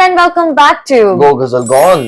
And welcome back to गो गजल गॉन।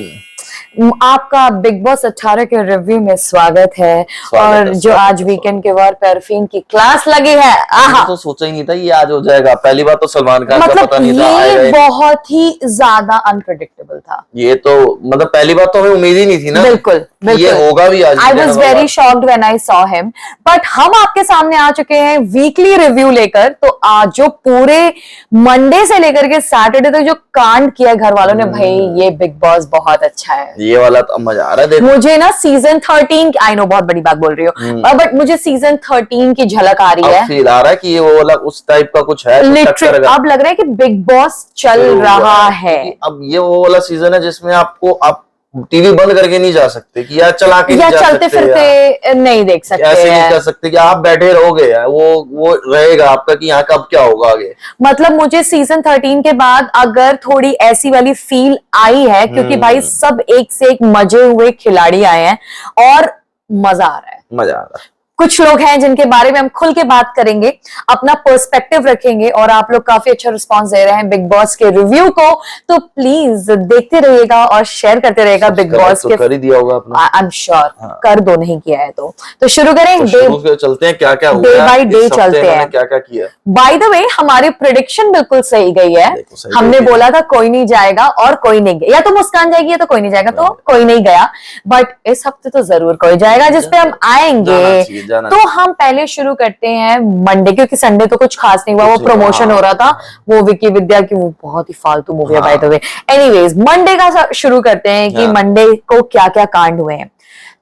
आपका बिग बॉस 18 के रिव्यू में स्वागत है। और जो आज वीकेंड के बाद परफीन की क्लास लगी है, आहा तो सोचा ही नहीं था ये आज हो जाएगा। पहली बार तो सलमान खान का पता नहीं था, ये बहुत ही ज्यादा अनप्रेडिक्टेबल था। ये तो मतलब पहली बार तो हमें उम्मीद ही नहीं थी ना। बिल्कुल ये होगा भी आज। I was very shocked when I saw him. But हम आपके सामने आ चुके हैं वीकली रिव्यू लेकर। तो आज जो पूरे मंडे से लेकर के सैटरडे तक जो कांड किया घर वालों ने, भाई ये बिग बॉस बहुत अच्छा है। ये वाला तो मजा आ रहा है। मुझे ना सीजन 13, आई नो बहुत बड़ी बात बोल रही हो, बट मुझे सीजन 13 की झलक आ रही है। फील आ रहा है कि ये वो वाला उस टाइप का कुछ है। लिटरली अब लग रहा है कि बिग बॉस चल रहा है। अब ये वो वाला सीजन है जिसमें आप टीवी बंद करके नहीं जा सकते कि यार चला के या नहीं जा चलते फिरते नहीं देख सकते, ऐसे नहीं कर सकते कि आप बैठे रहोगे, वो रहेगा आपका कि यहाँ कब क्या होगा आगे। मतलब मुझे सीजन 13 के बाद अगर थोड़ी ऐसी वाली फील आई है, क्योंकि भाई सब एक से एक मजे हुए खिलाड़ी आए हैं और मजा आ रहा है। मजा आ रहा है। कुछ लोग हैं जिनके बारे में हम खुल के बात करेंगे, अपना पर्सपेक्टिव रखेंगे, और आप लोग काफी अच्छा रिस्पांस दे रहे हैं बिग बॉस के रिव्यू को। तो प्लीज देखते रहिएगा और शेयर करते रहिएगा बिग बॉस के। कर ही दिया होगा आपने, आई एम श्योर। कर दो, नहीं किया है तो शुरू करें। तो चलते हैं क्या क्या हुआ, डे बाय डे चलते हैं क्या क्या किया। बाय द वे हमारी प्रेडिक्शन बिल्कुल सही गई है। हमने बोला था कोई नहीं जाएगा और कोई नहीं गया, या तो मुस्कान जाएगी या तो कोई नहीं जाएगा, तो कोई नहीं गया। बट इस हफ्ते तो जरूर कोई जाएगा जिसपे हम आएंगे। तो हम पहले शुरू करते हैं मंडे, क्योंकि संडे तो कुछ खास नहीं हुआ, वो प्रमोशन हो रहा था वो विकी विद्या की, वो बहुत ही फालतू मूवी है by the way. Anyways Monday का शुरू करते हैं कि मंडे को क्या क्या कांड हुए हैं।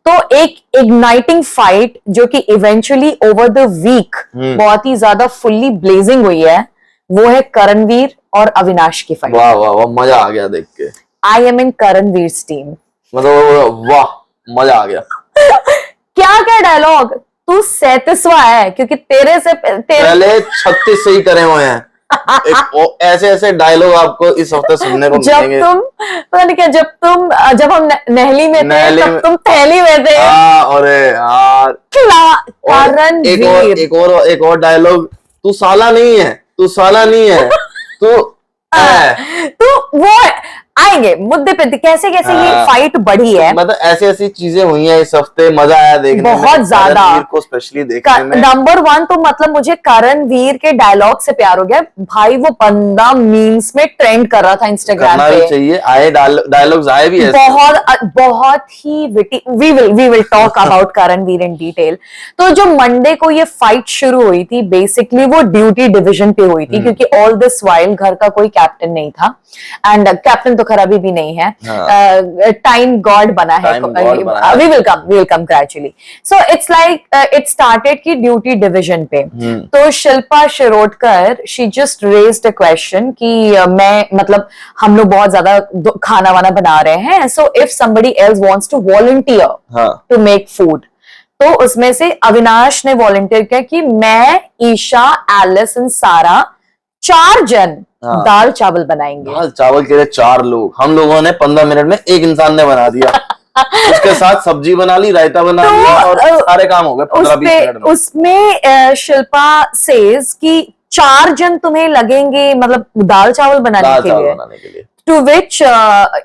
तो एक इग्नाइटिंग फाइट जो कि इवेंचुअली ओवर द वीक बहुत ही ज्यादा फुल्ली ब्लेजिंग हुई है, वो है करणवीर और अविनाश की फाइट। वाह वाह वाह, मजा आ गया देख के। I am in Karanveer team. मतलब वाह, मजा आ गया। क्या क्या डायलॉग, तू 37वां है, क्योंकि तेरे पहले 36 से ही करे हुए हैं। ऐसे ऐसे डायलॉग आपको इस हफ्ते सुनने को मिलेंगे। जब तुम पता नहीं क्या, जब हम नहली में थे तब तुम थैली में थे। अरे यार, करणवीर। एक और डायलॉग, तू साला नहीं है, तू साला नहीं है, तो वो आएंगे मुद्दे पे, कैसे कैसे ये फाइट बढ़ी है। मतलब ऐसी ऐसी चीजें हुई हैं इस हफ्ते, मजा आया देखने में, बहुत ज्यादा को स्पेशली देखने में। नंबर 1 तो मतलब मुझे करणवीर के डायलॉग से प्यार हो गया भाई। वो बंदा मीम्स में ट्रेंड कर रहा था इंस्टाग्राम पे। चाहिए आए डायलॉग्स आए भी ऐसे। बहुत ही witty. We will talk about Karanveer in detail. तो जो मंडे को ये फाइट शुरू हुई थी, बेसिकली वो ड्यूटी डिवीजन पे हुई थी, क्योंकि ऑल दिस वाइल घर का कोई कैप्टन नहीं था, एंड कैप्टन तो खराबी भी नहीं है, टाइम गॉड बना है। We will come gradually. So it's like it started की ड्यूटी डिवीजन पे। तो Shilpa Shirodkar she just raised a question कि मैं मतलब हम लोग बहुत ज्यादा खाना वाना बना रहे हैं, so if somebody else wants to volunteer to make food, तो उसमें से अविनाश ने वॉलंटियर किया कि मैं, ईशा, एलिस एंड सारा 4 जन दाल चावल बनाएंगे। दाल चावल के लिए 4 लोग, हम लोगों ने 15 मिनट में एक इंसान ने बना दिया। उसके साथ सब्जी बना ली, रायता बना लिया और सारे काम हो गए 15-20 मिनट में। उसमें शिल्पा सेज कि 4 जन तुम्हें लगेंगे मतलब दाल चावल बनाने के लिए। टू विच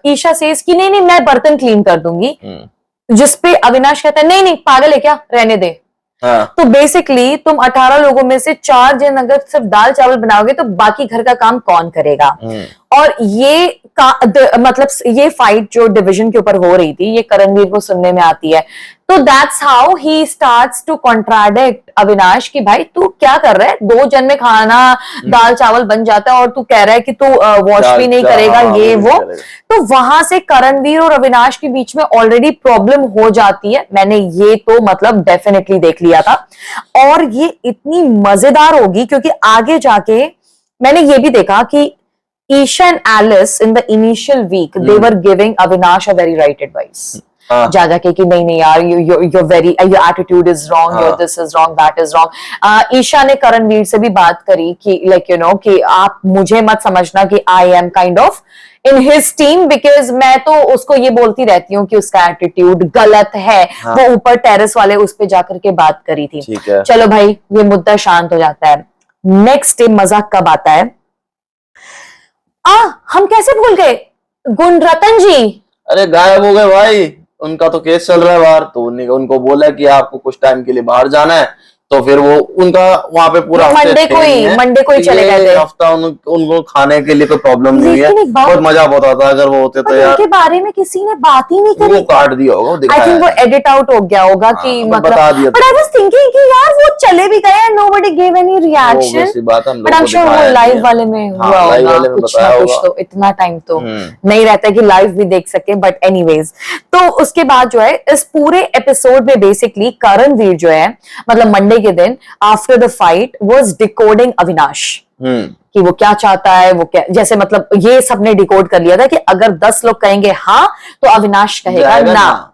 ईशा सेज कि नहीं मैं बर्तन क्लीन कर दूंगी। जिसपे अविनाश कहता है नहीं पागल है क्या, रहने दे। तो बेसिकली तुम 18 लोगों में से 4 जन अगर सिर्फ दाल चावल बनाओगे तो बाकी घर का काम कौन करेगा। और ये मतलब ये फाइट जो डिवीजन के ऊपर हो रही थी, ये करणवीर को सुनने में आती है। तो that's how he starts to contradict Avinash कि भाई तू क्या कर रहा है, 2 जन में खाना दाल चावल बन जाता है और तू कह रहा है कि तू वॉश भी नहीं करेगा, ये वो। तो वहां से करणवीर और अविनाश के बीच में ऑलरेडी प्रॉब्लम हो जाती है। मैंने ये तो मतलब डेफिनेटली देख लिया था, और ये इतनी मजेदार होगी क्योंकि आगे जाके मैंने ये भी देखा कि Isha and Alice in the initial week they were giving Avinash a very right advice. जा जाके कि नहीं यार, your attitude is wrong, your this is wrong, that is wrong. Isha ने करणवीर से भी बात करी कि like you know कि आप मुझे मत समझना कि I am kind of in his team, because मैं तो उसको ये बोलती रहती हूँ कि उसका एटीट्यूड गलत है। वो ऊपर टेरेस वाले उस पे जाकर के बात करी थी। चलो भाई ये मुद्दा शांत हो जाता है। नेक्स्ट डे मजा कब आता है, हम कैसे भूल गए गुणरत्न जी। अरे गायब हो गए भाई, उनका तो केस चल रहा है बाहर, तो उनको बोला कि आपको कुछ टाइम के लिए बाहर जाना है, तो फिर वो उनका वहां पे पूरा मंडे को ही चले गए थे। हफ्ता उनको खाने के लिए कोई प्रॉब्लम नहीं है, बहुत मजा आता था अगर वो होते तो यार। उनके बारे में किसी ने बात ही नहीं करी, वो काट दिया होगा, आई थिंक वो एडिट आउट हो गया होगा कि मतलब बता दिया। बट आई वाज थिंकिंग कि यार वो चले भी गए, nobody give any reaction, but I am sure वो लाइव वाले में हुआ होगा कुछ ना कुछ, तो इतना टाइम तो नहीं रहता कि लाइव भी देख सके। बट एनीवेज, तो उसके बाद जो है इस पूरे एपिसोड में बेसिकली करणवीर जो है मतलब मंडे के दिन after the fight was decoding Avinash कि वो क्या चाहता है, वो क्या, जैसे मतलब ये सबने डिकोड कर लिया था कि अगर 10 लोग कहेंगे हाँ तो अविनाश कहेगा ना,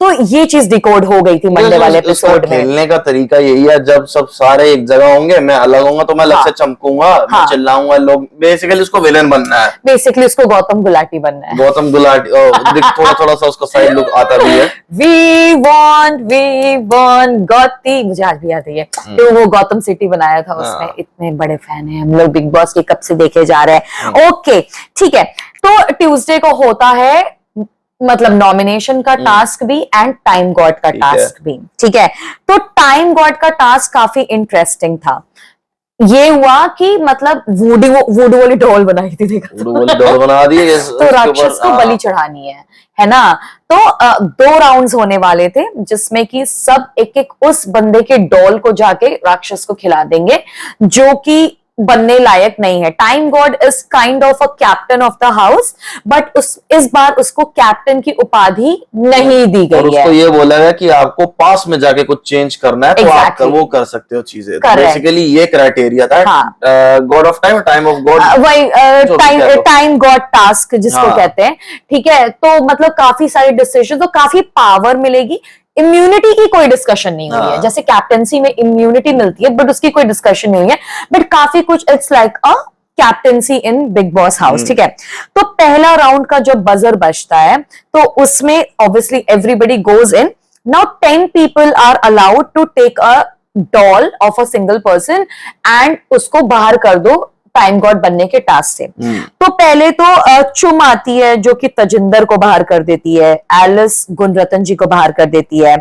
तो ये चीज डिकोड हो गई थी मंडे वाले एपिसोड में। खेलने का तरीका यही है, जब सब सारे एक जगह होंगे, मैं अलग होऊंगा तो मैं अलग से चमकूंगा, मैं चिल्लाऊंगा, लोग बेसिकली उसको विलेन बनना है, बेसिकली उसको गौतम गुलाटी बनना है, गौतम गुलाटी। थोड़ा थोड़ा सा उसका साइड लुक आता भी है। वी वांट गौती, मुझे आज भी याद है तो वो गौतम सिटी बनाया था उसमें। इतने बड़े फैन हैं हम लोग बिग बॉस के, कब से देखे जा रहे हैं। ओके ठीक है, तो ट्यूसडे को होता है मतलब नॉमिनेशन का टास्क भी एंड टाइम गॉड का टास्क भी, ठीक है। तो टाइम गॉड का टास्क काफी इंटरेस्टिंग था। ये हुआ कि मतलब वुडू वाली डॉल बनाई थी, देखा डॉल बना दी तो राक्षस को बलि चढ़ानी है ना। तो 2 राउंड्स होने वाले थे जिसमें कि सब एक एक उस बंदे के डॉल को जाके राक्षस को खिला देंगे जो कि बनने लायक नहीं है। Time God is kind of a captain of the house, but इस बार उसको कैप्टन की उपाधि नहीं दी गई है। उसको ये बोला गया कि आपको पास में जाके कुछ चेंज करना है, तो आप वो कर सकते हो चीजें। बेसिकली ये क्राइटेरिया था God of time, time of God, वही टाइम गॉड टास्क जिसको कहते हैं, ठीक है। तो मतलब काफी सारे डिसीजन, तो काफी पावर मिलेगी। इम्यूनिटी की कोई डिस्कशन नहीं हुई है, जैसे कैप्टेंसी में इम्यूनिटी मिलती है बट उसकी कोई डिस्कशन नहीं है, बट काफी कुछ it's like a captaincy in Bigg boss house, ठीक है। तो पहला राउंड का जब बजर बजता है तो उसमें obviously everybody goes in. Now 10 people are allowed to take a doll of a single person and उसको बाहर कर दो टाइम गॉड बनने के टास्क से। तो पहले तो चुम आती है जो कि तजिंदर को बाहर कर देती है, एलिस गुणरत्न जी को बाहर कर देती है,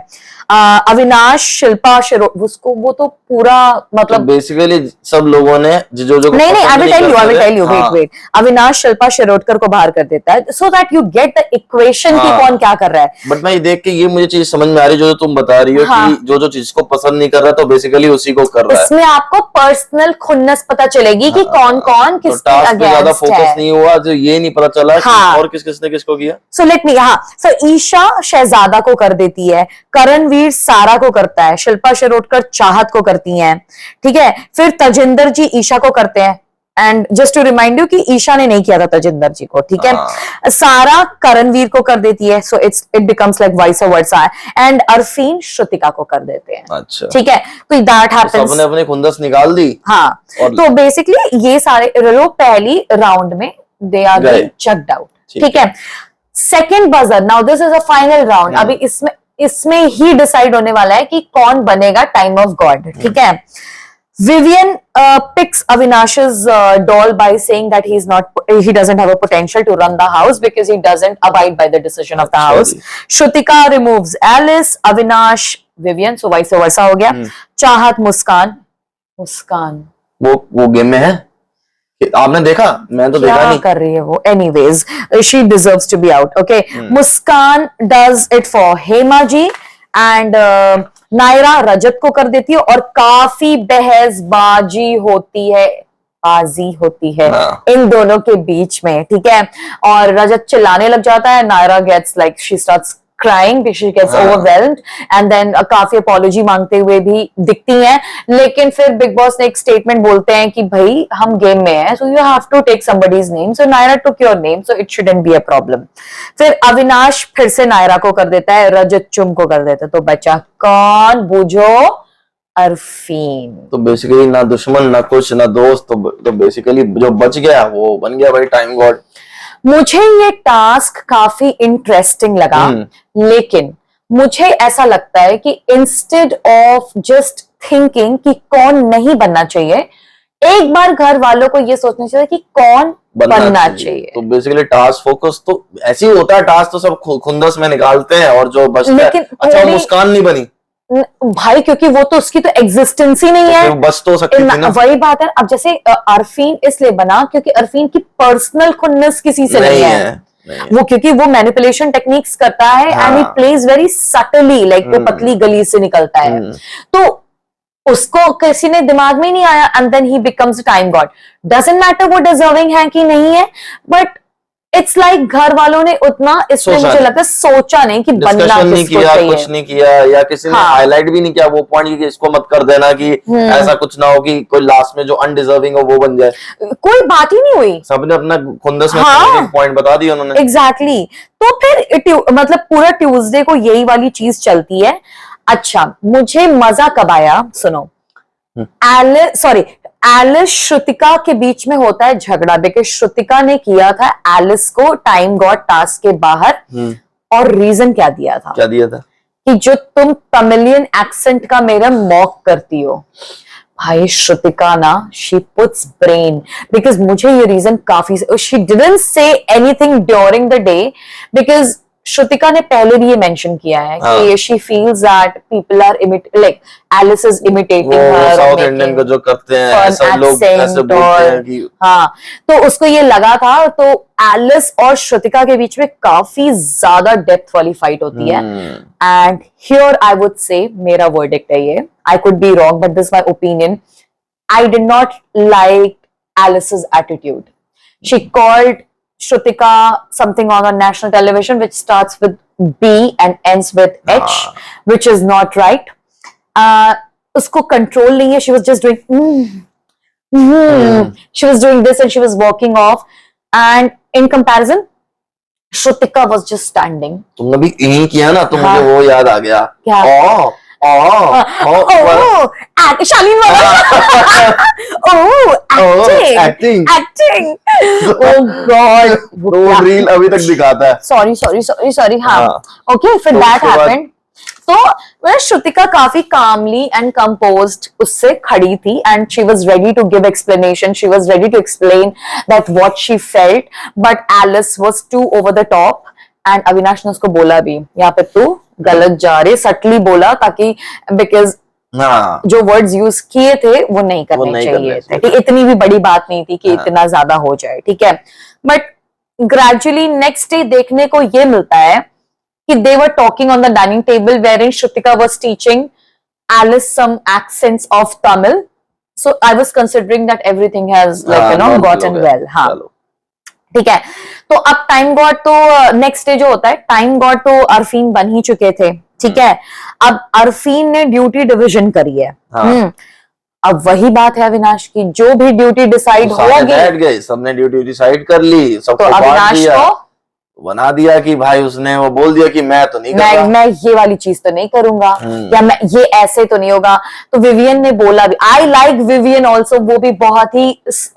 अविनाश, शिल्पा, उसको वो तो पूरा मतलब बेसिकली सब लोगों ने जो नहीं I will tell you wait Avinash Shilpa Shirodkar को बाहर कर देता है, so that you get the equation कि कौन क्या कर रहा है। बट मैं देख के ये मुझे चीज समझ में आ रही है जो तुम बता रही हो कि जो चीज को पसंद नहीं कर रहा तो बेसिकली उसी को कर रहा है। इसमें आपको पर्सनल खुन्नस पता चलेगी कि कौन कौन किसके अगेंस्ट है। ज्यादा फोकस नहीं हुआ, जो ये नहीं पता चला और किसने किसको किया। सो लेट मी सो ईशा शहजादा को कर देती है, करणवीर सारा को करता है, शिल्पा शिरोडकर चाहत को करती हैं, ठीक है। फिर तजिंदर जी ईशा को करते हैं, and just to remind you कि ईशा ने नहीं किया था तजिंदर जी को, ठीक है। सारा करणवीर को कर देती है, so it becomes like vice versa, and Arfeen Shrutika को कर देते हैं, अच्छा ठीक है। तो दैट हैपेंस, सबने अपने खुंदस निकाल दी। तो बेसिकली ये सारे लोग पहली राउंड में they are being checked out, ठीक है। Second buzzer, now this is a final round. अभी इसमें ही डिसाइड होने वाला है कि कौन बनेगा टाइम ऑफ गॉड, ठीक है। Vivian picks Avinash's doll by saying that he doesn't have a potential to run the house because he doesn't abide by the decision of the house. Shrutika removes Alice, Avinash, Vivian, so vice versa हो गया। चाहत, मुस्कान वो game में है, आपने देखा? मैं तो देखा नहीं। कर रही है वो, anyways she deserves to be out, okay. Muskan does it for Hema ji, and Naira Rajat को कर देती है, और काफी बहसबाजी होती है इन दोनों के बीच में, ठीक है। और रजत चिल्लाने लग जाता है, Naira gets like she starts crying, she gets overwhelmed, and then काफी अपॉलॉजी मांगते हुए भी दिखती हैं। लेकिन फिर बिग बॉस ने एक स्टेटमेंट बोलते हैं कि भाई हम गेम में हैं, so you have to take somebody's name, so Naira took your name, so it shouldn't be a problem। फिर अविनाश फिर से नायरा को कर देता है, रजत चुम को कर देता है, तो बचा कौन? बूझो, अरफीन। तो बेसिकली ना दुश्मन ना कुछ ना दोस्त, तो बेसिकली जो बच गया वो बन गया भाई टाइम गॉड। मुझे ये टास्क काफी इंटरेस्टिंग लगा, लेकिन मुझे ऐसा लगता है कि इंस्टेड ऑफ जस्ट थिंकिंग कि कौन नहीं बनना चाहिए, एक बार घर वालों को ये सोचना चाहिए कि कौन बनना चाहिए। तो बेसिकली टास्क फोकस तो ऐसे ही होता है, टास्क तो सब खुंदस में निकालते हैं और जो बचता है, अच्छा मुस्कान नहीं बनी भाई, क्योंकि वो तो उसकी तो एग्जिस्टेंस ही नहीं है, बस तो सकती थी ना। वही बात है। अब जैसे अरफीन इसलिए बना क्योंकि अरफीन की पर्सनल खुन्नस किसी से नहीं है। वो क्योंकि वो मैनिपुलेशन टेक्निक्स करता है and he plays very subtly, like वो पतली गली से निकलता है, तो उसको किसी ने दिमाग में ही नहीं आया and then he becomes time god. Doesn't matter वो डिजर्विंग है कि नहीं है, बट इट्स लाइक घर वालों ने उतना इसमें मुझे लगता है सोचा नहीं कि बनना नहीं किया, कुछ नहीं किया, या किसी ने हाईलाइट भी नहीं किया वो पॉइंट कि इसको मत कर देना कि ऐसा कुछ ना हो कि कोई लास्ट में जो अनडिजर्विंग हो वो बन जाए। कोई बात ही नहीं हुई, सबने अपना खुंदस में पॉइंट बता दिया उन्होंने। एग्जैक्टली। तो फिर मतलब पूरा ट्यूसडे को यही वाली चीज चलती है। अच्छा, मुझे मजा कब आया सुनो, एलिस श्रुतिका के बीच में होता है झगड़ा, बिकॉज श्रुतिका ने किया था एलिस को टाइम गॉड टास्क के बाहर, और रीजन क्या दिया था कि जो तुम तमिलियन एक्सेंट का मेरा मॉक करती हो। भाई श्रुतिका ना, शी पुट्स ब्रेन, बिकॉज मुझे ये रीजन काफी, she didn't say anything during the day, because Shrutika ने पहले भी ये मेंशन किया है कि she feels that people are like Alice is imitating her, south Indian को जो करते हैं सब लोग ऐसे बोलते हैं कि हाँ, तो उसको ये लगा था। तो एलिस और श्रुतिका के बीच में काफी ज्यादा डेप्थ वाली फाइट होती है, एंड हियर आई वुड से मेरा वर्डिक्ट है ये, I could be wrong but this my opinion, I did not like Alice's attitude. She called Shrutika something on national television which starts with B and ends with H, which is not right. उसको control नहीं है, she was just doing she was doing this and she was walking off, and in comparison Shrutika was just standing. तुमने भी यही किया ना, तो मुझे वो याद आ गया, क्या? शालीन एक्टिंग। Oh God, वो रील अभी तक दिखाता है। Sorry, हाँ, okay, फिर that happened. तो श्रुतिका काफी calmly and composed उससे खड़ी थी, and she was ready to give explanation, she was ready to explain that what she felt, but Alice was too over the top, and Avinash ने उसको बोला भी, यहाँ पे तू गलत जा रहे, सटली बोला, ताकि बिकॉज जो वर्ड्स यूज किए थे वो नहीं करने चाहिए थे। इतनी भी बड़ी बात नहीं थी कि इतना ज्यादा हो जाए, ठीक है। बट ग्रेजुअली नेक्स्ट डे देखने को ये मिलता है कि they were talking on the dining table wearing Shrutika was teaching Alice some accents of Tamil, so I was considering that everything has like you know gotten well. हाँ, ठीक है। तो अब टाइम गॉड तो नेक्स्ट डे जो होता है, टाइम गॉड तो अरफीन बन ही चुके थे, ठीक है। अब अरफीन ने ड्यूटी डिवीजन करी है। अब वही बात है अविनाश की, जो भी ड्यूटी डिसाइड होगी, सबने ड्यूटी डिसाइड कर ली, सबको तो अविनाश को बना दिया कि भाई, उसने वो बोल दिया कि मैं तो नहीं करूंगा, मैं ये वाली चीज तो नहीं करूंगा, या मैं ये ऐसे तो नहीं होगा। तो विवियन ने बोला भी, आई लाइक विवियन ऑल्सो, वो भी बहुत ही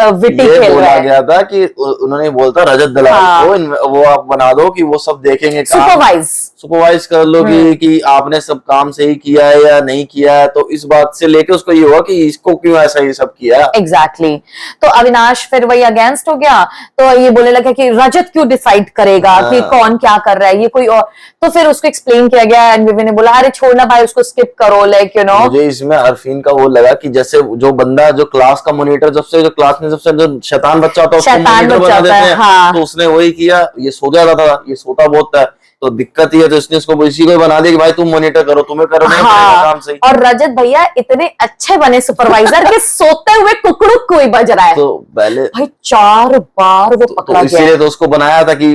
विटी खेल रहा है। गया था कि उन्होंने बोलता रजत दलाल को वो आप बना दो कि वो सब देखेंगे, सुपरवाइज कर लो कि आपने सब काम सही किया है या नहीं किया है, तो इस बात से लेके उसको ये हुआ कि इसको क्यों ऐसा ये सब किया। एग्जैक्टली। तो अविनाश फिर वही अगेंस्ट हो गया, तो ये बोलने लगा कि रजत क्यों डिसाइड करेगा कि कौन क्या कर रहा है, ये कोई और। तो फिर उसको एक्सप्लेन किया गया एंड विवियन ने बोला, अरे छोड़ना भाई, उसको स्किप करो, लाइक यू नो। मुझे इसमें अरफीन का वो लगा कि जैसे जो बंदा जो क्लास का मॉनिटर, जो क्लास में सबसे जो शैतान बच्चा होता है उसको मॉनिटर बना देते हैं, तो उसने वही किया, ये सो जाता था, ये सोता बहुत था, तो दिक्कत ही है, तो इसने इसको इसी को बना दिया कि भाई तुम मॉनिटर करो, तुम्हें करो नहीं काम सही। और रजत भैया इतने अच्छे बने सुपरवाइजर के सोते हुए कुकड़ू कोई बज रहा है, तो पहले भाई 4 बार वो पकड़ा गया। इसीलिए तो उसको बनाया था कि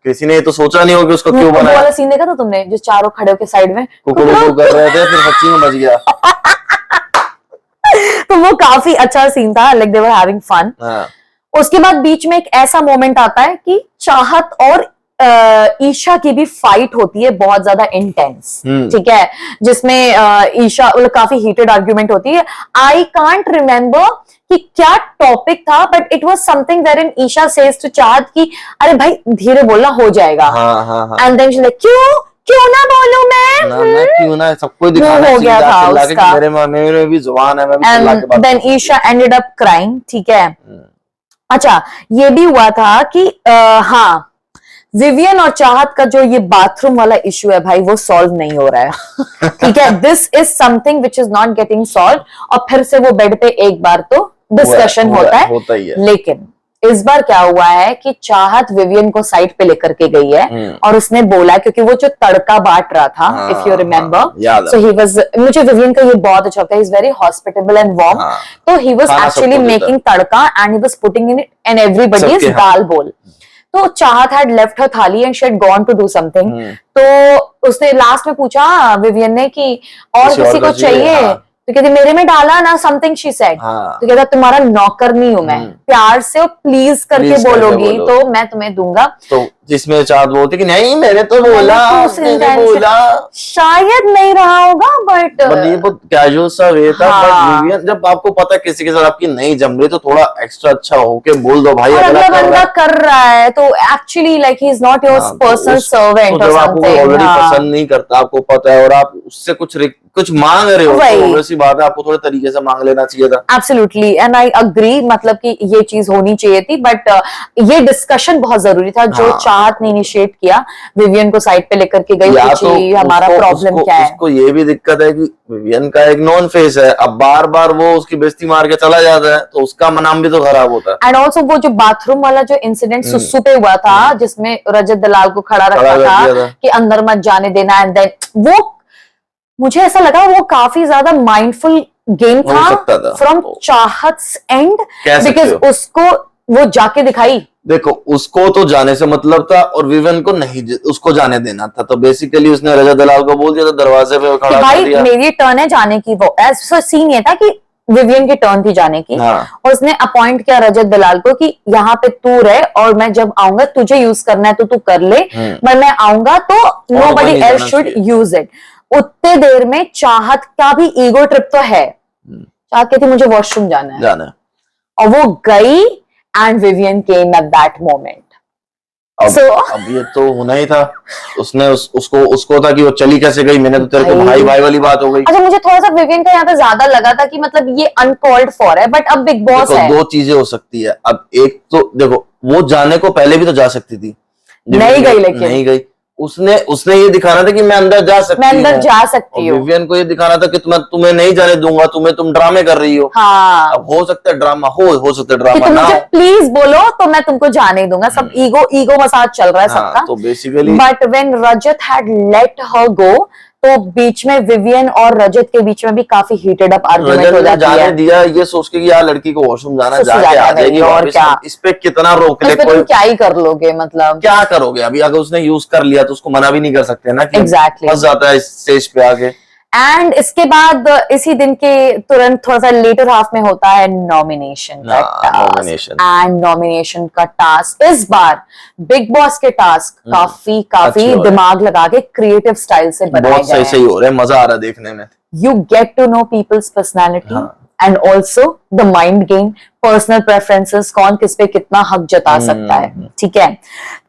किसी ने तो सोचा नहीं होगा उसको क्यों बनाया। वाला सीन देखा था तुमने, जो चारों खड़े होकर साइड में कुकड़ू कर रहे थे, फिर सच्ची में बच गया। तो वो काफी अच्छा सीन था, like they were having fun. उसके बाद बीच में एक ऐसा मोमेंट आता है कि चाहत और ईशा की भी फाइट होती है, बहुत ज्यादा इंटेंस, ठीक है, जिसमें ईशा काफी हीटेड आर्ग्यूमेंट होती है। आई कांट रिमेम्बर कि क्या टॉपिक था, but it was something wherein Isha says to Chahat कि अरे भाई धीरे बोलना, हो जाएगा। एंड देन शी लाइक, क्यों ना बोलूं मैं? ना क्यों ना, सबको दिखाना हो गया था उसका। मेरे भी जुबान है, मैं भी चिल्ला के बात then Isha ended up crying, ठीक है। अच्छा, ये भी हुआ था कि हाँ, विवियन और चाहत का जो ये बाथरूम वाला इशू है भाई, वो सॉल्व नहीं हो रहा है, ठीक है। This is something which is not getting solve, और फिर से वो बेड पे एक बार तो डिस्कशन होता है। लेकिन इस बार क्या हुआ है कि चाहत विवियन को साइड पे लेकर के गई है और उसने बोला, क्योंकि वो जो तड़का बांट रहा था, if you remember, so he was, मुझे विवियन का ये बहुत अच्छा लगता है, he is very hospitable and warm, तो he was actually making tadka and he was putting in it and everybody's dal bowl. तो चाहत had left her थाली and she had gone to do something, तो उसने लास्ट में पूछा विवियन ने कि और किसी को चाहिए, तो कहती मेरे में डाला ना समथिंग, शी सेड, तो कहता तुम्हारा नौकर नहीं हूं मैं, प्यार से और प्लीज करके बोलोगी तो मैं तुम्हें दूंगा। तो जिसमें चाहत बोलती कि नहीं मैंने तो बोला, शायद नहीं रहा होगा, बट ये बहुत कैजुअल सा वे था। बट विवियन, जब आपको पता है किसी के साथ आपकी नहीं जम रही, तो थोड़ा एक्स्ट्रा अच्छा होके बोल दो भाई, अगला बंदा कर रहा है तो actually like he is not your personal servant, जब आपको ऑलरेडी पसंद नहीं करता, आपको पता है, और आप उससे कुछ मांग रहे हो, तो ऐसी बात है, आपको थोड़े तरीके से मांग लेना चाहिए था। एब्सोल्युटली, एंड आई अग्री, मतलब कि ये चीज होनी चाहिए थी, बट ये डिस्कशन बहुत जरूरी था जो चाहत ने इनिशिएट किया, विवियन को साइड पे लेकर के गई, तो हमारा प्रॉब्लम क्या है। उसको ये भी दिक्कत है कि विवियन का एक नॉन फेस है, अब बार बार वो उसकी बेइज्जती मार के चला जाता है, तो उसका नाम भी तो खराब होता है। एंड ऑल्सो वो जो बाथरूम वाला जो इंसिडेंट सुसु पे हुआ था, जिसमें रजत दलाल को खड़ा रखा था कि अंदर मत जाने देना, एंड देन वो, मुझे ऐसा लगा वो काफी ज्यादा माइंडफुल गेम था फ्रॉम चाहत्स एंड, बिकॉज उसको वो जाके दिखाई, देखो उसको तो जाने से मतलब था और विवियन को नहीं उसको जाने देना था, तो बेसिकली उसने रजत दलाल को बोल दिया था दरवाजे पे खड़ा कर दिया, मेरी टर्न है जाने की। वो ऐसा सीन ये था कि विवियन की टर्न थी जाने की, और उसने अपॉइंट किया रजत दलाल को कि यहाँ पे तू रहे और मैं जब आऊंगा तुझे यूज करना है तो तू कर ले, पर मैं आऊंगा तो nobody else should use it. उतने देर में चाहत का भी ईगो ट्रिप तो है, चाहत कहती मुझे वॉशरूम जाना है, और वो गई and Vivian came at that moment. अब ये तो होना ही था, उसने उसको था कि वो चली कैसे गई, मैंने तो तेरे को भाई वाली बात हो गई। अच्छा, मुझे थोड़ा सा विवियन का यहाँ पे ज्यादा लगा था कि मतलब ये अनकॉल्ड फॉर है, बट अब बिग बॉस है। दो चीजें हो सकती है, अब एक तो देखो वो जाने को पहले भी तो जा सकती थी, नहीं गई, लेकिन नहीं गई, उसने ये दिखाना था कि मैं अंदर जा सकती हूँ। विवियन को ये दिखाना था कि तुम्हें नहीं जाने दूंगा, तुम ड्रामे कर रही हो। हाँ, अब हो सकता है ड्रामा हो सकता है ड्रामा ना हो, प्लीज बोलो तो मैं तुमको जाने दूंगा। सब ईगो मसाज चल रहा है सबका, तो basically but when Rajat had let her go, तो बीच में विवियन और रजत के बीच में भी काफी हीटेड अप आर्गुमेंट हो जाती है। जाने दिया ये सोच के कि यार लड़की को वॉशरूम जाना, जाके आ जाएगी, और क्या इस पे कितना रोक ले, कोई क्या ही कर लोगे, मतलब क्या करोगे। अभी अगर उसने यूज कर लिया तो उसको मना भी नहीं कर सकते ना, कि एग्जैक्टली फंस जाता है इस स्टेज पे आगे। एंड इसके बाद इसी दिन के तुरंत थोड़ा सा लेटर हाफ में होता है नॉमिनेशन का टास्क, एंड नॉमिनेशन का टास्क इस बार बिग बॉस के टास्क काफी दिमाग लगा के क्रिएटिव स्टाइल से बनाए गए हैं, बहुत सही हो रहे हैं, मजा आ रहा है देखने में। You get to know people's personality and also the mind game, personal preferences, कौन किस पे कितना हक जता सकता है, ठीक है।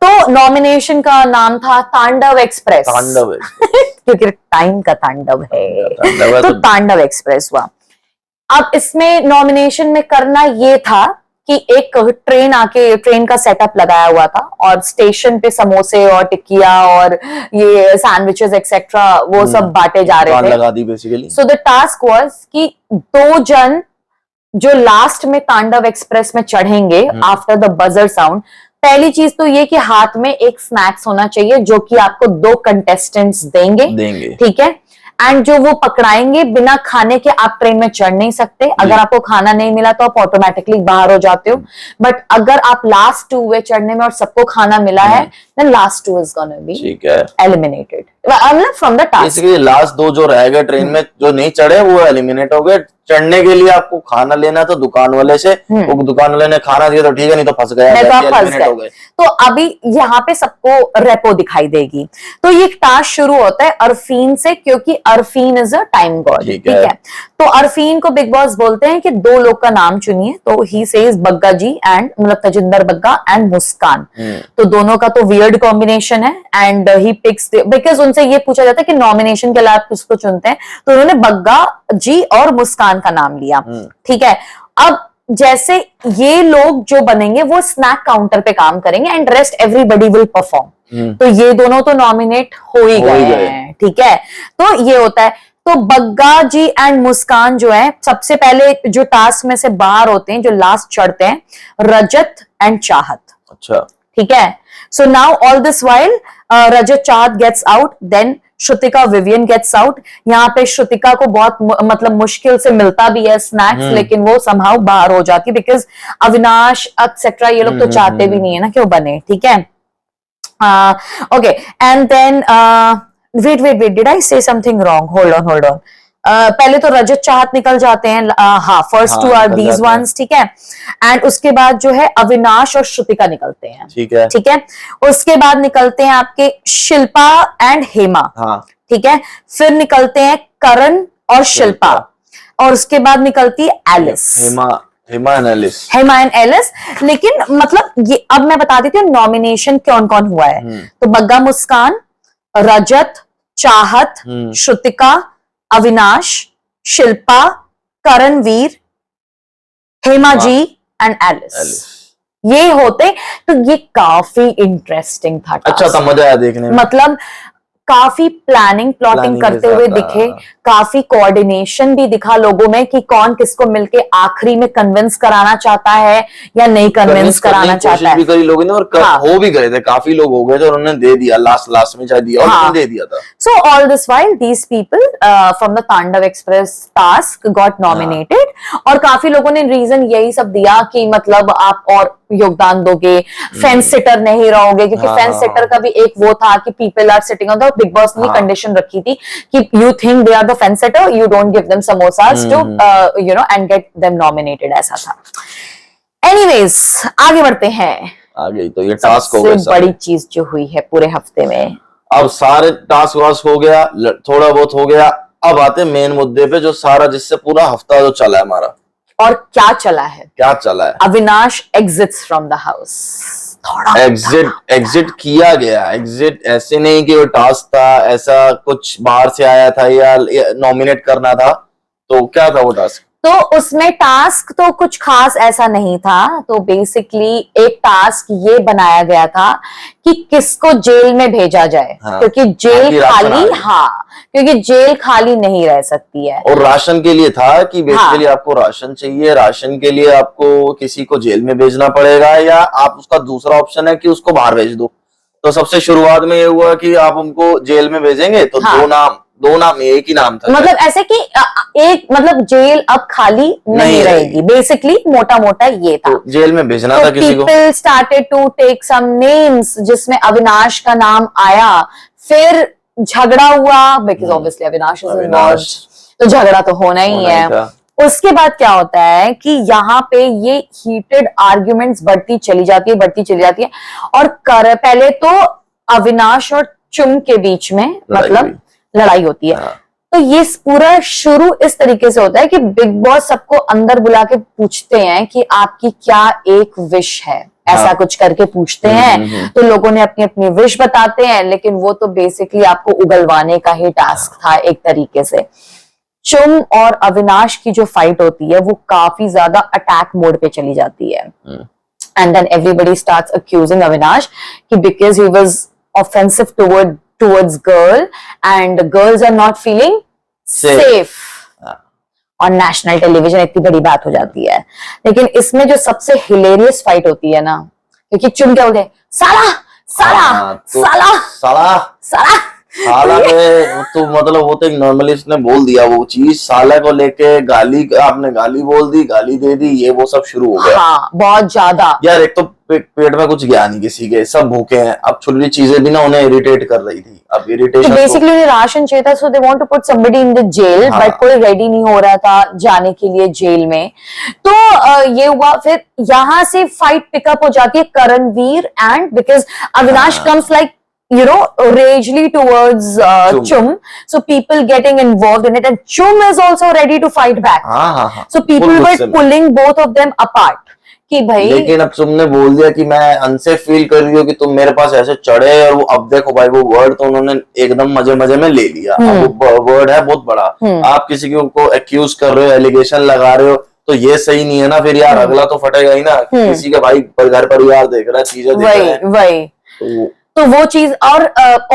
तो नॉमिनेशन का नाम था तांडव एक्सप्रेस, क्योंकि टाइम का तांडव है, तो तांडव एक्सप्रेस हुआ। अब इसमें नॉमिनेशन में करना ये था कि एक ट्रेन का सेटअप लगाया हुआ था, और स्टेशन पे समोसे और टिक्किया और ये सैंडविचेस एक्सेट्रा वो सब बांटे जा रहे थे, लगा दी basically. So the task was कि 2 जन जो लास्ट में तांडव एक्सप्रेस में चढ़ेंगे आफ्टर द बजर साउंड, पहली चीज तो ये कि हाथ में एक स्नैक्स होना चाहिए जो कि आपको 2 कंटेस्टेंट्स देंगे, ठीक है। एंड जो वो पकड़ाएंगे, बिना खाने के आप ट्रेन में चढ़ नहीं सकते। अगर आपको खाना नहीं मिला तो आप ऑटोमेटिकली बाहर हो जाते हो, बट अगर आप लास्ट 2 वे चढ़ने में और सबको खाना मिला है, then last 2 is gonna be eliminated, मतलब from the task. Basically last 2 जो रह गए ट्रेन में, जो नहीं चढ़े वो एलिमिनेट हो गए। चढ़ने के लिए आपको खाना लेना था दुकान वाले से, वो दुकान वाले ने खाना दिया तो ठीक है, नहीं तो फंस गया, तो अभी यहाँ पे सबको रेपो दिखाई देगी। तो ये टास्क शुरू होता है अरफीन से, क्योंकि Arfeen is a time God, ठीक है। तो अरफीन को बिग बॉस बोलते हैं कि 2 लोग का नाम चुनिए, तो he says Bagga ji and मतलब तजिंदर बग्गा एंड मुस्कान। तो दोनों का तो वियर्ड कॉम्बिनेशन है, एंड ही पिक्स बिकॉज उनसे उनसे ये पूछा जाता है कि नॉमिनेशन के लिए आप किसको चुनते हैं, तो उन्होंने बग्गा जी और मुस्कान का नाम लिया। ठीक है, अब जैसे ये लोग जो बनेंगे वो स्नैक काउंटर पे काम करेंगे and rest everybody will perform. तो ये दोनों तो नॉमिनेट हो ही गए हैं। ठीक है, तो ये होता है। तो बग्गा जी एंड मुस्कान जो है सबसे पहले जो टास्क में से बाहर होते हैं, जो लास्ट चढ़ते हैं, रजत एंड चाहत। अच्छा, ठीक है। So now all this while Rajat Chahat gets out, then Shrutika Vivian gets out. यहाँ पे श्रुतिका को बहुत मतलब मुश्किल से मिलता भी है स्नैक्स, लेकिन वो समहाउ बाहर हो जाती, बिकॉज अविनाश एक्सेट्रा ये लोग तो चाहते भी नहीं है ना कि वो बने। ठीक है, okay, and then wait wait wait, did I say something wrong? Hold on. पहले तो रजत चाहत निकल जाते हैं, हाँ, first two are these ones. ठीक है, एंड उसके बाद जो है अविनाश और श्रुतिका निकलते हैं। ठीक है, ठीक है, उसके बाद निकलते हैं आपके शिल्पा एंड हेमा। हाँ, ठीक है, फिर निकलते हैं करण और शिल्पा, और उसके बाद निकलती है एलिस, हेमा एंड एलिस। लेकिन मतलब ये अब मैं बता देती हूँ नॉमिनेशन कौन कौन हुआ है। तो बग्गा मुस्कान, रजत, चाहत, श्रुतिका, अविनाश, शिल्पा, करणवीर, हेमा जी एंड एलिस, ये होते। तो ये काफी इंटरेस्टिंग था। अच्छा था, मजा आया देखने में। मतलब काफी प्लॉटिंग करते हुए दिखे, काफी कोऑर्डिनेशन भी दिखा लोगों में कि कौन किसको मिलके आखिरी में कन्विंस कराना चाहता है या नहीं कन्विंस कराना चाहता है। भी करी लोगों ने, और हो भी गए थे, काफी लोग हो गए थे, और उन्होंने दे दिया लास्ट में चाहे दिया, और दे दिया था। So all this while these people from the तांडव एक्सप्रेस टास्क गॉट नॉमिनेटेड, और काफी लोगों ने रीजन यही सब दिया कि मतलब आप और योगदान दोगे, फेंस सिटर नहीं रहोगे, क्योंकि फेंस सिटर का भी एक वो था कि people are sitting on the, Bigg Boss ने कंडीशन रखी थी कि you think they are the fence sitter, you don't give them samosas to you know and get them nominated, ऐसा था। एनीवेज, आगे बढ़ते हैं। आगे तो ये टास्क हो गया, बड़ी चीज जो हुई है पूरे हफ्ते में। अब सारे टास्क वास्क हो गया, थोड़ा बहुत हो गया, अब आते मेन मुद्दे पे, जो सारा जिससे पूरा हफ्ता जो चला है हमारा। और क्या चला है? Avinash exits from the house. Exit किया गया। एग्जिट ऐसे नहीं कि वो टास्क था, ऐसा कुछ बाहर से आया था या नॉमिनेट करना था। तो क्या था वो टास्क? तो उसमें टास्क तो कुछ खास ऐसा नहीं था। तो बेसिकली एक टास्क ये बनाया गया था कि किसको जेल में भेजा जाए, क्योंकि जेल खाली, क्योंकि जेल खाली नहीं रह सकती है। और राशन के लिए था कि बेसिकली आपको राशन चाहिए, राशन के लिए आपको किसी को जेल में भेजना पड़ेगा, या आप उसका दूसरा ऑप्शन है कि उसको बाहर भेज दो। तो सबसे शुरुआत में ये हुआ कि आप उनको जेल में भेजेंगे, तो दो नाम, एक ही नाम था, मतलब ऐसे कि एक, मतलब जेल अब खाली नहीं रहेगी, बेसिकली मोटा मोटा ये था। तो जेल में भेजना था किसी को। People started to take some names, जिसमें अविनाश का नाम आया, फिर झगड़ा हुआ, because obviously Avinash is involved, तो झगड़ा तो होना ही है। उसके बाद क्या होता है कि यहाँ पे ये हीटेड आर्ग्यूमेंट्स बढ़ती चली जाती है, और पहले तो अविनाश और चुम के बीच में मतलब लड़ाई होती है। तो ये पूरा शुरू इस तरीके से होता है कि बिग बॉस सबको अंदर बुला के पूछते हैं कि आपकी क्या एक विश है, ऐसा कुछ करके पूछते हैं। तो लोगों ने अपनी अपनी विश बताते हैं, लेकिन वो तो बेसिकली आपको उगलवाने का ही टास्क था एक तरीके से। चुम और अविनाश की जो फाइट होती है वो काफी ज्यादा अटैक मोड पे चली जाती है, and then everybody starts accusing Avinash कि because he was offensive towards girl and girls are not feeling safe on national television। इतनी बड़ी बात हो जाती है। लेकिन इसमें जो सबसे हिलेरियस फाइट होती है ना, क्योंकि चुम क्या बोलते हैं, साला तो मतलब वो तो एक नॉर्मली उसने बोल दिया वो चीज, साला को लेके गाली, आपने गाली बोल दी, गाली दे दी, ये वो सब शुरू हो गया। बहुत ज्यादा यार। एक तो पेट में कुछ गया नहीं किसी के, सब भूखे हैं। अब छोटी चीजें भी ना उन्हें इरिटेट कर रही थी। अब इरिटेशन बेसिकली उन्हें राशन चाहिए था, so they want to put somebody in the jail, but कोई रेडी नहीं हो रहा था जाने के लिए जेल में। तो ये हुआ, फिर यहाँ से फाइट पिकअप हो जाती है Karanveer and, because Avinash comes like you know ragely towards Chum, so people getting involved in it, and Chum is also ready to fight back. So people were pulling both of them apart कि भाई, लेकिन अब तुमने बोल दिया कि मैं unsafe feel कर रही हूँ कि तुम मेरे पास ऐसे चढ़े, और वो अब देखो भाई वो वर्ड तो उन्होंने एकदम मजे मजे में ले लिया। अब वो वर्ड है बहुत बड़ा, आप किसी को एक्यूज कर रहे हो, एलिगेशन लगा रहे हो, तो ये सही नहीं है ना फिर यार, अगला तो फटेगा ही ना। किसी के भाई घर परिवार देख रहा है, चीजें देख रहा है, वही तो वो चीज। और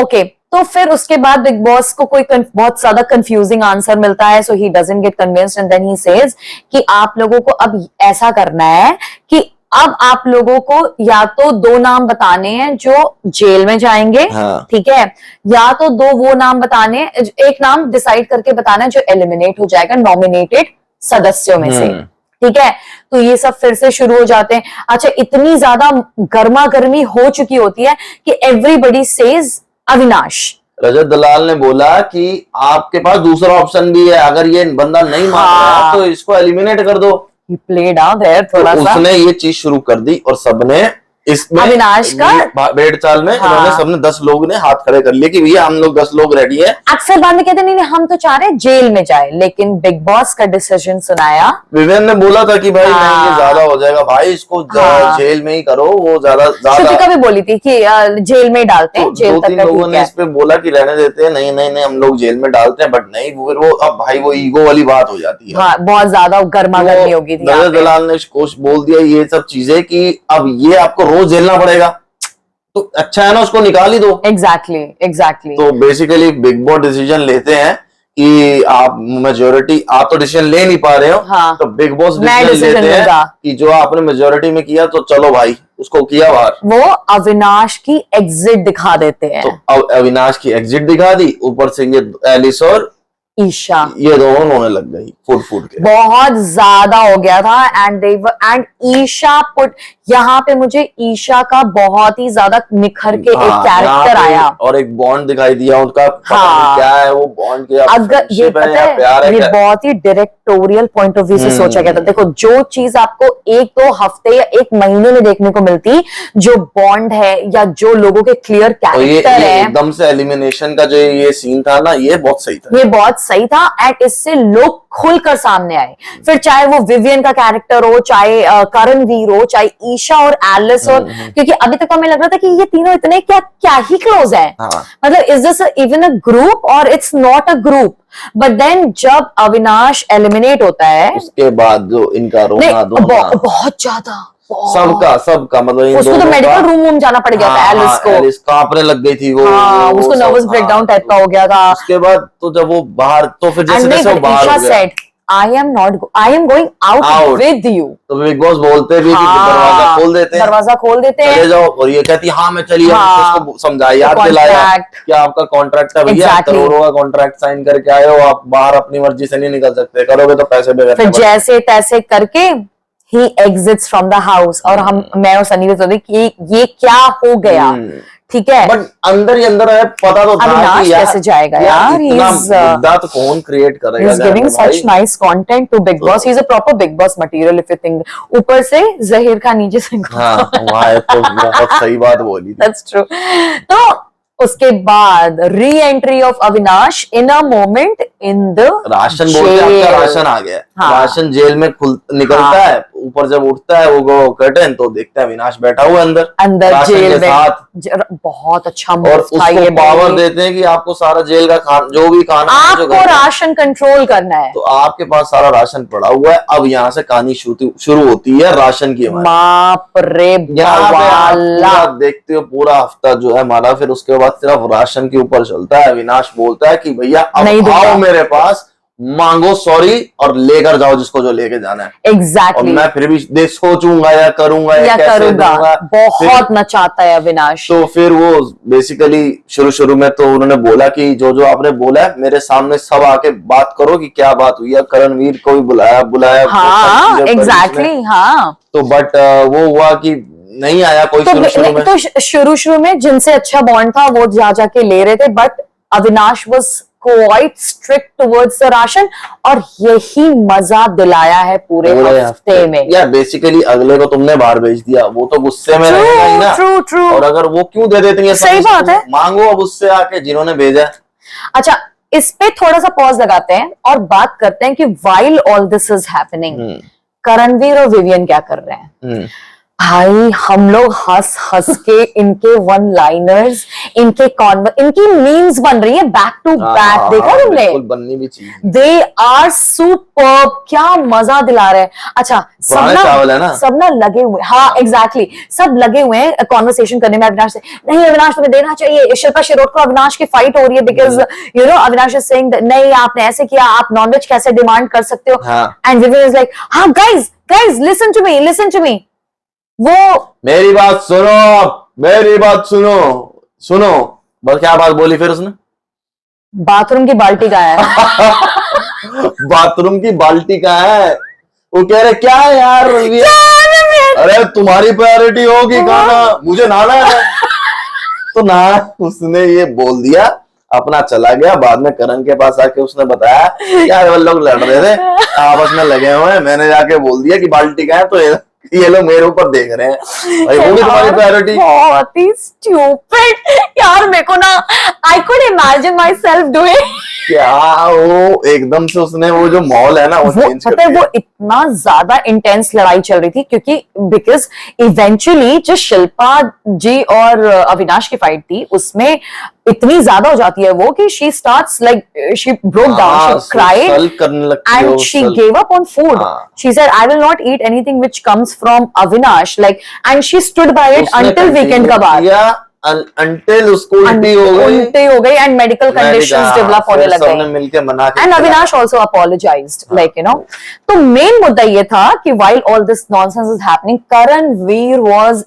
ओके, तो फिर उसके बाद बिग बॉस को कोई बहुत ज्यादा कंफ्यूजिंग आंसर मिलता है, so he doesn't get convinced and then he says कि आप लोगों को अब ऐसा करना है कि अब आप लोगों को या तो 2 नाम बताने हैं जो जेल में जाएंगे, ठीक है, या तो 2 वो नाम बताने, एक नाम डिसाइड करके बताना है जो एलिमिनेट हो जाएगा नॉमिनेटेड सदस्यों में से, ठीक है। तो ये सब फिर से शुरू हो जाते हैं। अच्छा, इतनी ज्यादा गर्मा गर्मी हो चुकी होती है कि एवरीबडी सेज अविनाश। रजत दलाल ने बोला कि आपके पास दूसरा ऑप्शन भी है, अगर ये बंदा नहीं मान रहा तो इसको एलिमिनेट कर दो। He played out there थोड़ा सा, उसने ये चीज शुरू कर दी और सबने इसमें अविनाश का भेड़ चाल में इन्होंने सबने 10 लोग ने हाथ खड़े कर लिए कि भैया हम लोग 10 लोग रेडी है। अक्सर बाद में कहते नहीं हम तो चाह रहे हैं जेल में जाए, लेकिन बिग बॉस का डिसीजन सुनाया। विवेन ने बोला था कि भाई नहीं ये ज्यादा हो जाएगा भाई, इसको जेल में ही करो, वो ज्यादा श्रुतिका भी बोली थी कि जेल में ही डालते हैं, जेल तक 2-3 लोगों ने इस पे बोला कि रहने देते हैं, नहीं नहीं नहीं हम लोग जेल में डालते हैं, बट नहीं फिर वो अब भाई वो ईगो वाली बात हो जाती है। बहुत ज्यादा गर्मा गर्मी होगी थी। रजत दलाल ने बोल दिया ये सब चीजें कि अब ये आपको रोज झेलना पड़ेगा, तो अच्छा है ना उसको निकाल ही दो। एग्जैक्टली। तो बेसिकली बिग बॉस डिसीजन लेते हैं कि आप मेजोरिटी, आप तो डिसीजन ले नहीं पा रहे हो, तो बिग बॉस डिसीजन लेते हैं कि जो आपने मेजोरिटी में किया तो चलो भाई उसको किया बाहर। वो अविनाश की एग्जिट दिखा देते हैं। तो अविनाश की एग्जिट दिखा दी, ऊपर से ये एलिस और ईशा, ये दोनों होने लग गई फूट के, बहुत ज्यादा हो गया था। एंड ईशा पुट, यहाँ पे मुझे ईशा का बहुत ही ज्यादा निखर के एक कैरेक्टर आया और एक बॉन्ड दिखाई दिया उनका। क्या है वो बॉन्ड के, अगर ये पता है, प्यार है, ये बहुत ही डायरेक्टोरियल पॉइंट ऑफ व्यू से सोचा गया था। देखो जो चीज आपको 1-2 हफ्ते या 1 महीने में देखने को मिलती, जो बॉन्ड है या जो लोगों के क्लियर कैरेक्टर है, एकदम से एलिमिनेशन का जो ये सीन था ना, ये बहुत सही था, ये बहुत सही था। एंड इससे लोग खुलकर सामने आए, फिर चाहे वो विवियन का कैरेक्टर हो, चाहे करणवीर हो, चाहे ईशा और एलिस हो, क्योंकि अभी तक हमें लग रहा था कि ये तीनों इतने क्या ही क्लोज है, मतलब is this even a group और it's not a group. But then जब अविनाश एलिमिनेट होता है, उसके बाद जो इनका रोना बहुत ज्यादा सबका मतलब उसको तो मेडिकल रूम जाना पड़ गया था। एलिस कांपने लग गई थी वो, उसको नर्वस ब्रेकडाउन टाइप का हो गया था। उसके बाद तो जब वो बाहर, तो फिर जैसे वो बाहर हो गया, I am going out with you। तो बिग बॉस बोलते भी कि दरवाजा खोल देते हैं, चले जाओ, और ये कहती हाँ मैं चली, उसको समझाया, याद दिलाया कि आपका कॉन्ट्रैक्ट है भैया, करोड़ों का कॉन्ट्रैक्ट साइन करके आए हो, आप बाहर अपनी मर्जी से नहीं निकल सकते, करोगे तो पैसे भी। फिर जैसे तैसे करके he exits from the house, और मैं और सनी सोचते कि ये क्या हो गया, ठीक है, बट अंदर ही अंदर है, पता तो था कि यार कैसे जाएगा यार, इतना मुद्दा तो कौन क्रिएट करेगा। He's giving such nice content to Big Boss. He's a proper Big Boss material if you think। ऊपर से जहीर खान, नीचे से वहाँ तो बहुत सही बात बोली। That's true। तो उसके बाद re entry of Avinash in a moment in the ration, बोलते आपका राशन आ गया। राशन जेल में निकलता है, ऊपर जब उठता है वो कर्टन, तो देखता है अविनाश बैठा हुआ अंदर जेल में। बहुत अच्छा और उसको पावर देते हैं कि आपको सारा जेल का जो भी खाना आपको राशन कंट्रोल करना है, तो आपके पास सारा राशन पड़ा हुआ है। अब यहाँ से कहानी शुरू होती है राशन की। बाप रे बाप, देखते हो पूरा हफ्ता जो है हमारा, फिर उसके बाद सिर्फ राशन के ऊपर चलता है। अविनाश बोलता है कि भैया अब आओ मेरे पास, मांगो सॉरी और लेकर जाओ जिसको जो लेके जाना है। एग्जैक्टली। और मैं फिर भी सोचूंगा या करूंगा या कैसे करूंगा, बहुत नचाता है अविनाश। तो फिर वो बेसिकली शुरू में तो उन्होंने बोला कि जो आपने बोला है मेरे सामने सब आके बात करो कि क्या बात हुई है। करणवीर को भी बुलाया। हाँ एग्जैक्टली। हाँ तो बट वो हुआ कि नहीं आया कोई शुरू में। तो शुरू में जिनसे अच्छा बॉन्ड था वो जाके ले रहे थे, but Avinash was quite strict towards the ration, और यही मजा दिलाया है पूरे हफ्ते में। या बेसिकली अगले को तुमने बाहर भेज दिया, वो तो गुस्से में रहेगा ही ना। ट्रू। और अगर वो क्यों दे देती है, सही बात है, मांगो अब उससे आके जिन्होंने भेजा। अच्छा इस पे थोड़ा सा पॉज लगाते हैं और बात करते हैं कि while all this is happening, Karanveer और विवियन क्या कर रहे हैं भाई, हम लोग हंस हंस के इनके वन लाइनर्स, इनकी मीम्स बन रही है बैक टू बैक, देखा तुमने? बननी भी चाहिए। दे आर सुपर्ब, क्या मजा दिला रहे हैं। अच्छा सब ना लगे हुए, हाँ एग्जैक्टली, सब लगे हुए हैं कॉन्वर्सेशन करने में अविनाश से, नहीं अविनाश तुम्हें देना चाहिए, शिल्पा शिरोडकर अविनाश की फाइट हो रही है because you know Avinash is saying नहीं आपने ऐसे किया, आप नॉनवेज कैसे डिमांड कर सकते हो, एंड विवियन इज लाइक हाँ गाइज लिसन टू मी, वो मेरी बात सुनो बस। क्या बात बोली फिर उसने? बाथरूम की बाल्टी का है। बाथरूम की बाल्टी का है, वो कह रहे क्या है यार, अरे तुम्हारी प्रायोरिटी होगी खाना, मुझे नहाना है। तो ना उसने ये बोल दिया, अपना चला गया। बाद में करण के पास आके उसने बताया यार वो लोग लड़ रहे थे, आपस में लगे हुए हैं, मैंने जाके बोल दिया कि बाल्टी का है, तो ये लोग मेरे ऊपर देख रहे हैं, भाई वो भी तुम्हारी प्रायोरिटी। बहुत ही स्टूपिड यार, मेरे को ना I could imagine my self doing क्या वो एकदम से उसने वो जो मॉल है ना वो चेंज कर दिया। वो इतना ज्यादा इंटेंस लड़ाई चल रही थी क्योंकि बिकॉज इवेंचुअली जो शिल्पा जी और अविनाश की फाइट थी उसमें इतनी ज्यादा हो जाती है वो कि she starts like she broke down, she cried and she gave up on food. She said I will not eat anything which comes from Avinash, like, and she stood by it until weekend का बाद, until उसको उल्टी हो गई and medical conditions develop होने लग गई, मिलके मना के, and Avinash also apologized, like you know. तो मेन मुद्दा ये था कि while all this nonsense is happening, Karanveer was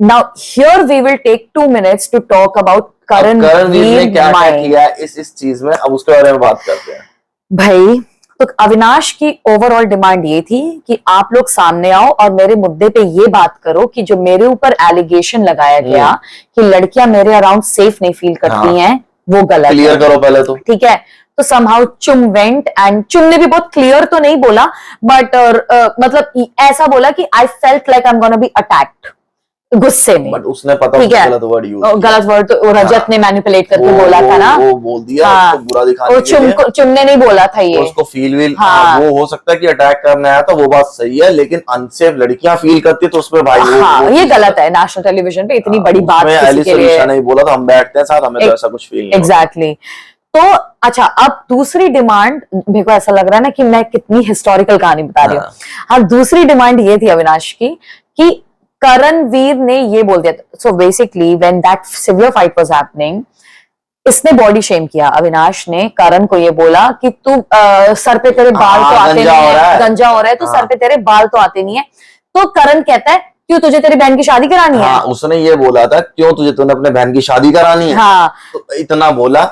now here we will take 2 minutes to talk about Karanvir ने क्या किया इस चीज में, अब उसके बारे में बात करते हैं भाई। तो अविनाश की ओवरऑल डिमांड ये थी कि आप लोग सामने आओ और मेरे मुद्दे पे ये बात करो कि जो मेरे ऊपर एलिगेशन लगाया गया कि लड़कियां मेरे अराउंड सेफ नहीं फील करती हैं वो गलत, क्लियर करो पहले तो, ठीक है। तो समहाउ चुम वेंट एंड चुम ने भी बहुत क्लियर तो नहीं बोला बट मतलब ऐसा बोला कि I felt like I am gonna be attacked, गुस्से में, बट उसने पता गलत वर्ड यूज किया, गलत वर्ड तो रजत ने मैनिपुलेट करके बोला था ना, वो बोल दिया उसको बुरा दिखाने के लिए, चुमने नहीं बोला था ये, उसको फील वो हो सकता है कि अटैक करने आया था, वो बात सही है, लेकिन अनसेफ लड़कियां फील करती है तो उसमें भाई ये गलत है। नेशनल टेलीविजन पे इतनी बड़ी बात किसी के लिए नहीं बोला था, हम बैठते हैं साथ, हमें तो ऐसा कुछ फील नहीं, एग्जैक्टली। तो अच्छा अब दूसरी डिमांड, मेरे को ऐसा लग रहा है ना कि मैं कितनी हिस्टोरिकल कहानी बता रही हूँ। हाँ, दूसरी डिमांड ये थी अविनाश की कि करणवीर ने ये बोल दिया, so basically when that severe fight was happening, इसने बॉडी शेम किया, अविनाश ने करण को ये बोला कि तू सर पे तेरे बाल तो आते नहीं है, गंजा हो रहा है, तो सर पे तेरे बाल तो आते नहीं है। तो करण कहता है क्यों तुझे तेरी बहन की शादी करानी है? उसने ये बोला था क्यों तूने अपने बहन की शादी करानी है, तो इतना बोला।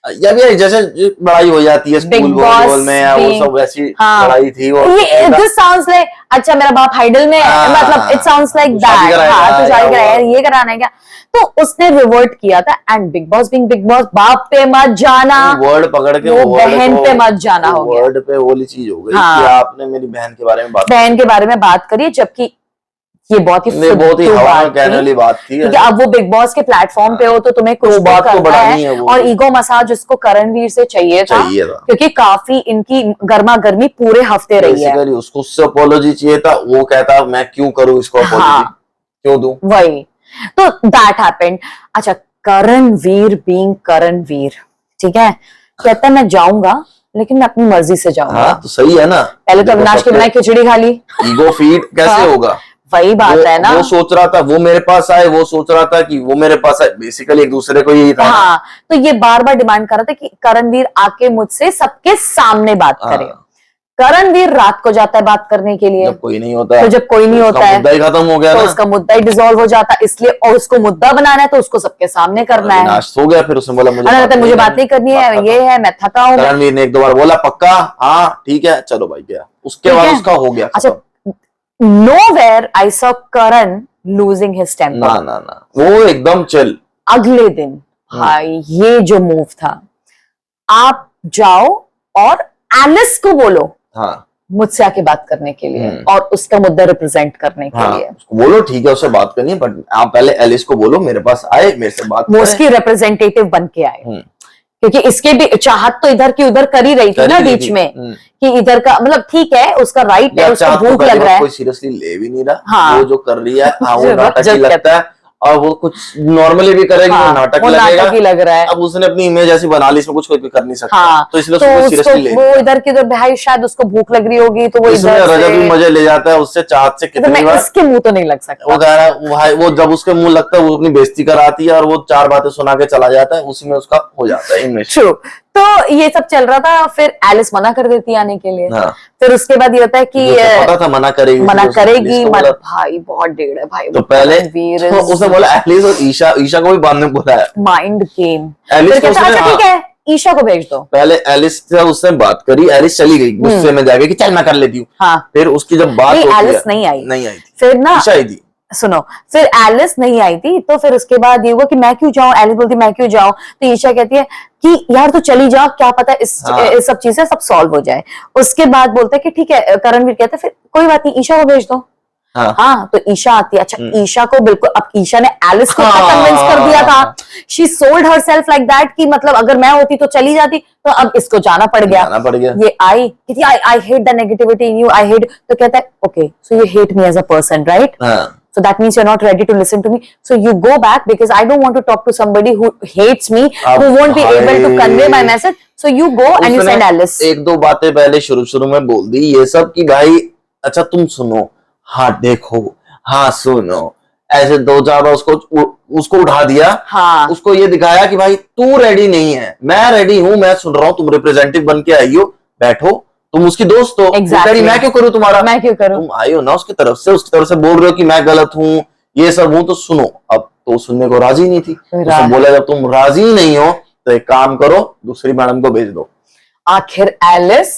या भी जैसे लड़ाई हो जाती है स्कूल वॉल में या वो सब वैसी लड़ाई थी, ये दिस साउंड्स लाइक अच्छा मेरा बाप हाइडल में, मतलब इट साउंड्स लाइक दैट, तो शादी कराया ये कराना है क्या? तो उसने रिवर्ट किया था and big boss being big boss, बाप पे मत जाना, वर्ड पकड़ के वो बहन पे मत जाना हो गया, वर्ड पे वो चीज हो गई कि आपने मेरी बहन के बारे में बात करी, जबकि ये बहुत ही हवा कहने वाली बात थी। अब वो बिग बॉस के प्लेटफॉर्म पे हो तो तुम्हें कुछ बात करना है, और ईगो मसाज उसको करणवीर से चाहिए था क्योंकि काफी इनकी गर्मा गर्मी पूरे हफ्ते रही है, उसको उससे अपॉलॉजी चाहिए था, वो कहता मैं क्यों करूं इसको अपॉलॉजी, क्यों दूं, वही तो दैट हैपेंड। अच्छा, करणवीर बीइंग करणवीर, ठीक है, कहता मैं जाऊंगा लेकिन मैं अपनी मर्जी से जाऊंगा, तो सही है ना। पहले तो अविनाश की बनाई खिचड़ी खा ली, ईगो फीड कैसे होगा, वही बात है ना। वो सोच रहा था वो मेरे पास आए, वो सोच रहा था कि वो मेरे पास आए, बेसिकली एक दूसरे को यही था। हाँ, तो ये बार बार डिमांड कर रहा था कि करणवीर आके मुझसे सबके सामने बात करे। करणवीर रात को जाता है बात करने के लिए, जब कोई नहीं होता है, तो जब कोई नहीं होता है मुद्दा ही खत्म हो गया, तो उसका मुद्दा ही डिसॉल्व हो जाता, इसलिए और उसको मुद्दा बनाना है तो उसको सबके सामने करना है। सो गया, फिर उसने बोला मुझे बात नहीं करनी है, ये है मैं थका हूँ। करणवीर ने 1-2 बार बोला पक्का, हाँ ठीक है चलो भाई गया, उसके बाद उसका हो गया। अच्छा, nowhere I saw Karan losing his temper. ना वो एकदम चिल। अगले दिन भाई ये जो मूव था, आप जाओ और एलिस को बोलो मुझसे आके बात करने के लिए और उसका मुद्दा रिप्रेजेंट करने के लिए, उसको बोलो ठीक है उससे बात करनी है, बट आप पहले एलिस को बोलो मेरे पास आए, मेरे से बात वो उसकी रिप्रेजेंटेटिव बन के आए। क्योंकि इसके भी चाहत तो इधर की उधर कर ही रही थी ना बीच में, कि इधर का मतलब ठीक है, उसका राइट है, उसको भूख लग रहा है, कोई सीरियसली ले भी नहीं रहा। हाँ, वो जो कर रही है वो नाटक ही लगता है, और वो कुछ नॉर्मली भी करेगी, हाँ, वो नाटक वो लगेगा, नाटक ही लग रहा है। अब उसने अपनी इमेज ऐसी बना ली, इसमें कुछ कोई भी कर नहीं सकता, हाँ, तो इसलिए तो उसको सीरियसली ले वो इधर की उधर, भाई शायद उसको भूख लग रही होगी तो वो इसमें इधर रजत भी से, मजे ले जाता है उससे, चाहत से तो कितनी मैं बार इसके मुंह तो नहीं लग सकता। वो कह रहा है भाई, वो जब उसके मुंह लगता है वो अपनी बेइज्जती कराती है, और वो 4 बातें सुना के चला जाता है, उसी में उसका हो जाता है इमेज। ट्रू। तो ये सब चल रहा था, फिर एलिस मना कर देती है आने के लिए। हाँ। फिर उसके बाद ये होता है कि पता था मना करेगी, भाई बहुत डेढ़ है भाई। तो पहले तो उसने बोला एलिस और ईशा को भी बाद में बुलाया, माइंड गेम। एलिस को अच्छा ठीक है, ईशा को भेज दो। पहले एलिस से उसने बात करी, एलिस चली गई गुस्से में जाके कि चल मैं कर लेती हूँ। हाँ। फिर उसकी जब बात होती है, एलिस नहीं आई थी, फिर ना ईशा आई थी। सुनो, फिर एलिस नहीं आई थी, तो फिर उसके बाद ये हुआ कि मैं क्यों जाऊं, एलिस बोलती मैं क्यों जाऊं, तो ईशा कहती है कि यार तू चली जा, क्या पता इस सब चीजें सब सॉल्व हो जाए। उसके बाद बोलते हैं कि ठीक है, करणवीर कहते हैं फिर कोई बात नहीं, ईशा को भेज दो। हाँ, तो ईशा आती है। अच्छा, ईशा को बिल्कुल, अब ईशा ने एलिस को कन्विंस कर दिया था, she sold herself like that, कि मतलब अगर मैं होती तो चली जाती, तो अब इसको जाना पड़ गया। ये आई कहती I hate the negativity in you, I hate, तो कहता है okay so you hate me as a person, right? So that means you're not ready to listen to me. So you go back, because I don't want to talk to somebody who hates me, who won't be able to convey my message. So you go and you send Alice. 1-2 बातें पहले शुरू में बोल दी ये सब कि भाई अच्छा तुम सुनो, हाँ देखो, हाँ सुनो, ऐसे 2-4 बार उसको उठा दिया। हाँ। उसको ये दिखाया कि भाई तू रेडी नहीं है, मैं रेडी हूँ, मैं सुन रहा हूँ, तुम रिप्रेजेंटेटिव बन के आई हो, बैठो, तुम उसकी दोस्त हो। exactly. मैं क्यों करूं तुम्हारा, मैं क्यों करूं, तुम आई हो ना उसकी तरफ से बोल रहे हो कि मैं गलत हूँ, ये सब हूं, तो सुनो। अब तो सुनने को राजी नहीं थी, तो बोला जब तुम राजी नहीं हो तो एक काम करो, दूसरी मैडम को भेज दो। आखिर एलिस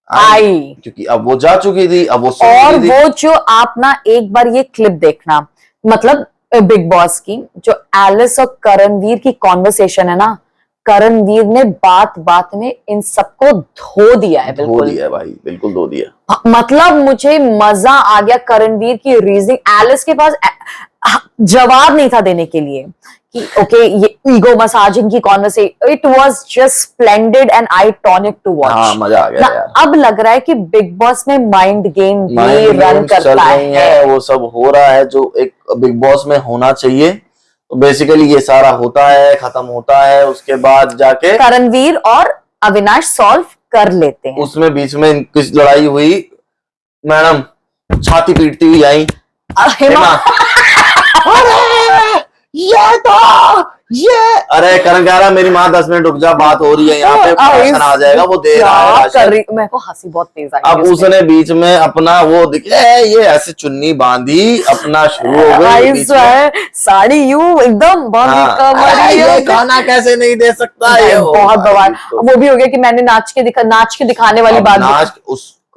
आई, क्योंकि अब वो जा चुकी थी, अब वो और वो जो आप ना एक बार ये क्लिप देखना, मतलब बिग बॉस की जो एलिस और करणवीर की कॉन्वर्सेशन है ना, करणवीर ने बात में इन सबको धो दिया है, बिल्कुल धो दिया भाई, बिल्कुल धो दिया। मतलब मुझे मजा आ गया करणवीर की रीजनिंग, एलिस के पास जवाब नहीं था देने के लिए कि ओके ये ईगो मसाजिंग की conversation, it was just splendid and eye tonic to watch. हाँ, मजा आ गया यार। अब लग रहा है कि बिग बॉस में माइंड गेम भी रन करता है, वो सब हो रहा है जो एक बिग बॉस में होना चाहिए। तो बेसिकली ये सारा होता है, खत्म होता है, उसके बाद जाके करणवीर और अविनाश सॉल्व कर लेते हैं। उसमें बीच में कुछ लड़ाई हुई, मैडम छाती पीटती हुई आई, ये अरे करण कह रहा मेरी माँ 10 मिनट रुक जा, बात हो रही है यहाँ पे, भाषण आ जाएगा, वो दे रहा है। मेरे को हंसी बहुत तेज आई। अब उसने बीच में अपना वो दिखे, ये ऐसे चुन्नी बांधी, अपना शुरू हो गई साड़ी यू एकदम ये गाना कैसे नहीं दे सकता, ये बहुत बवाल। वो भी हो गया कि मैंने नाच के दिखाने वाली बात,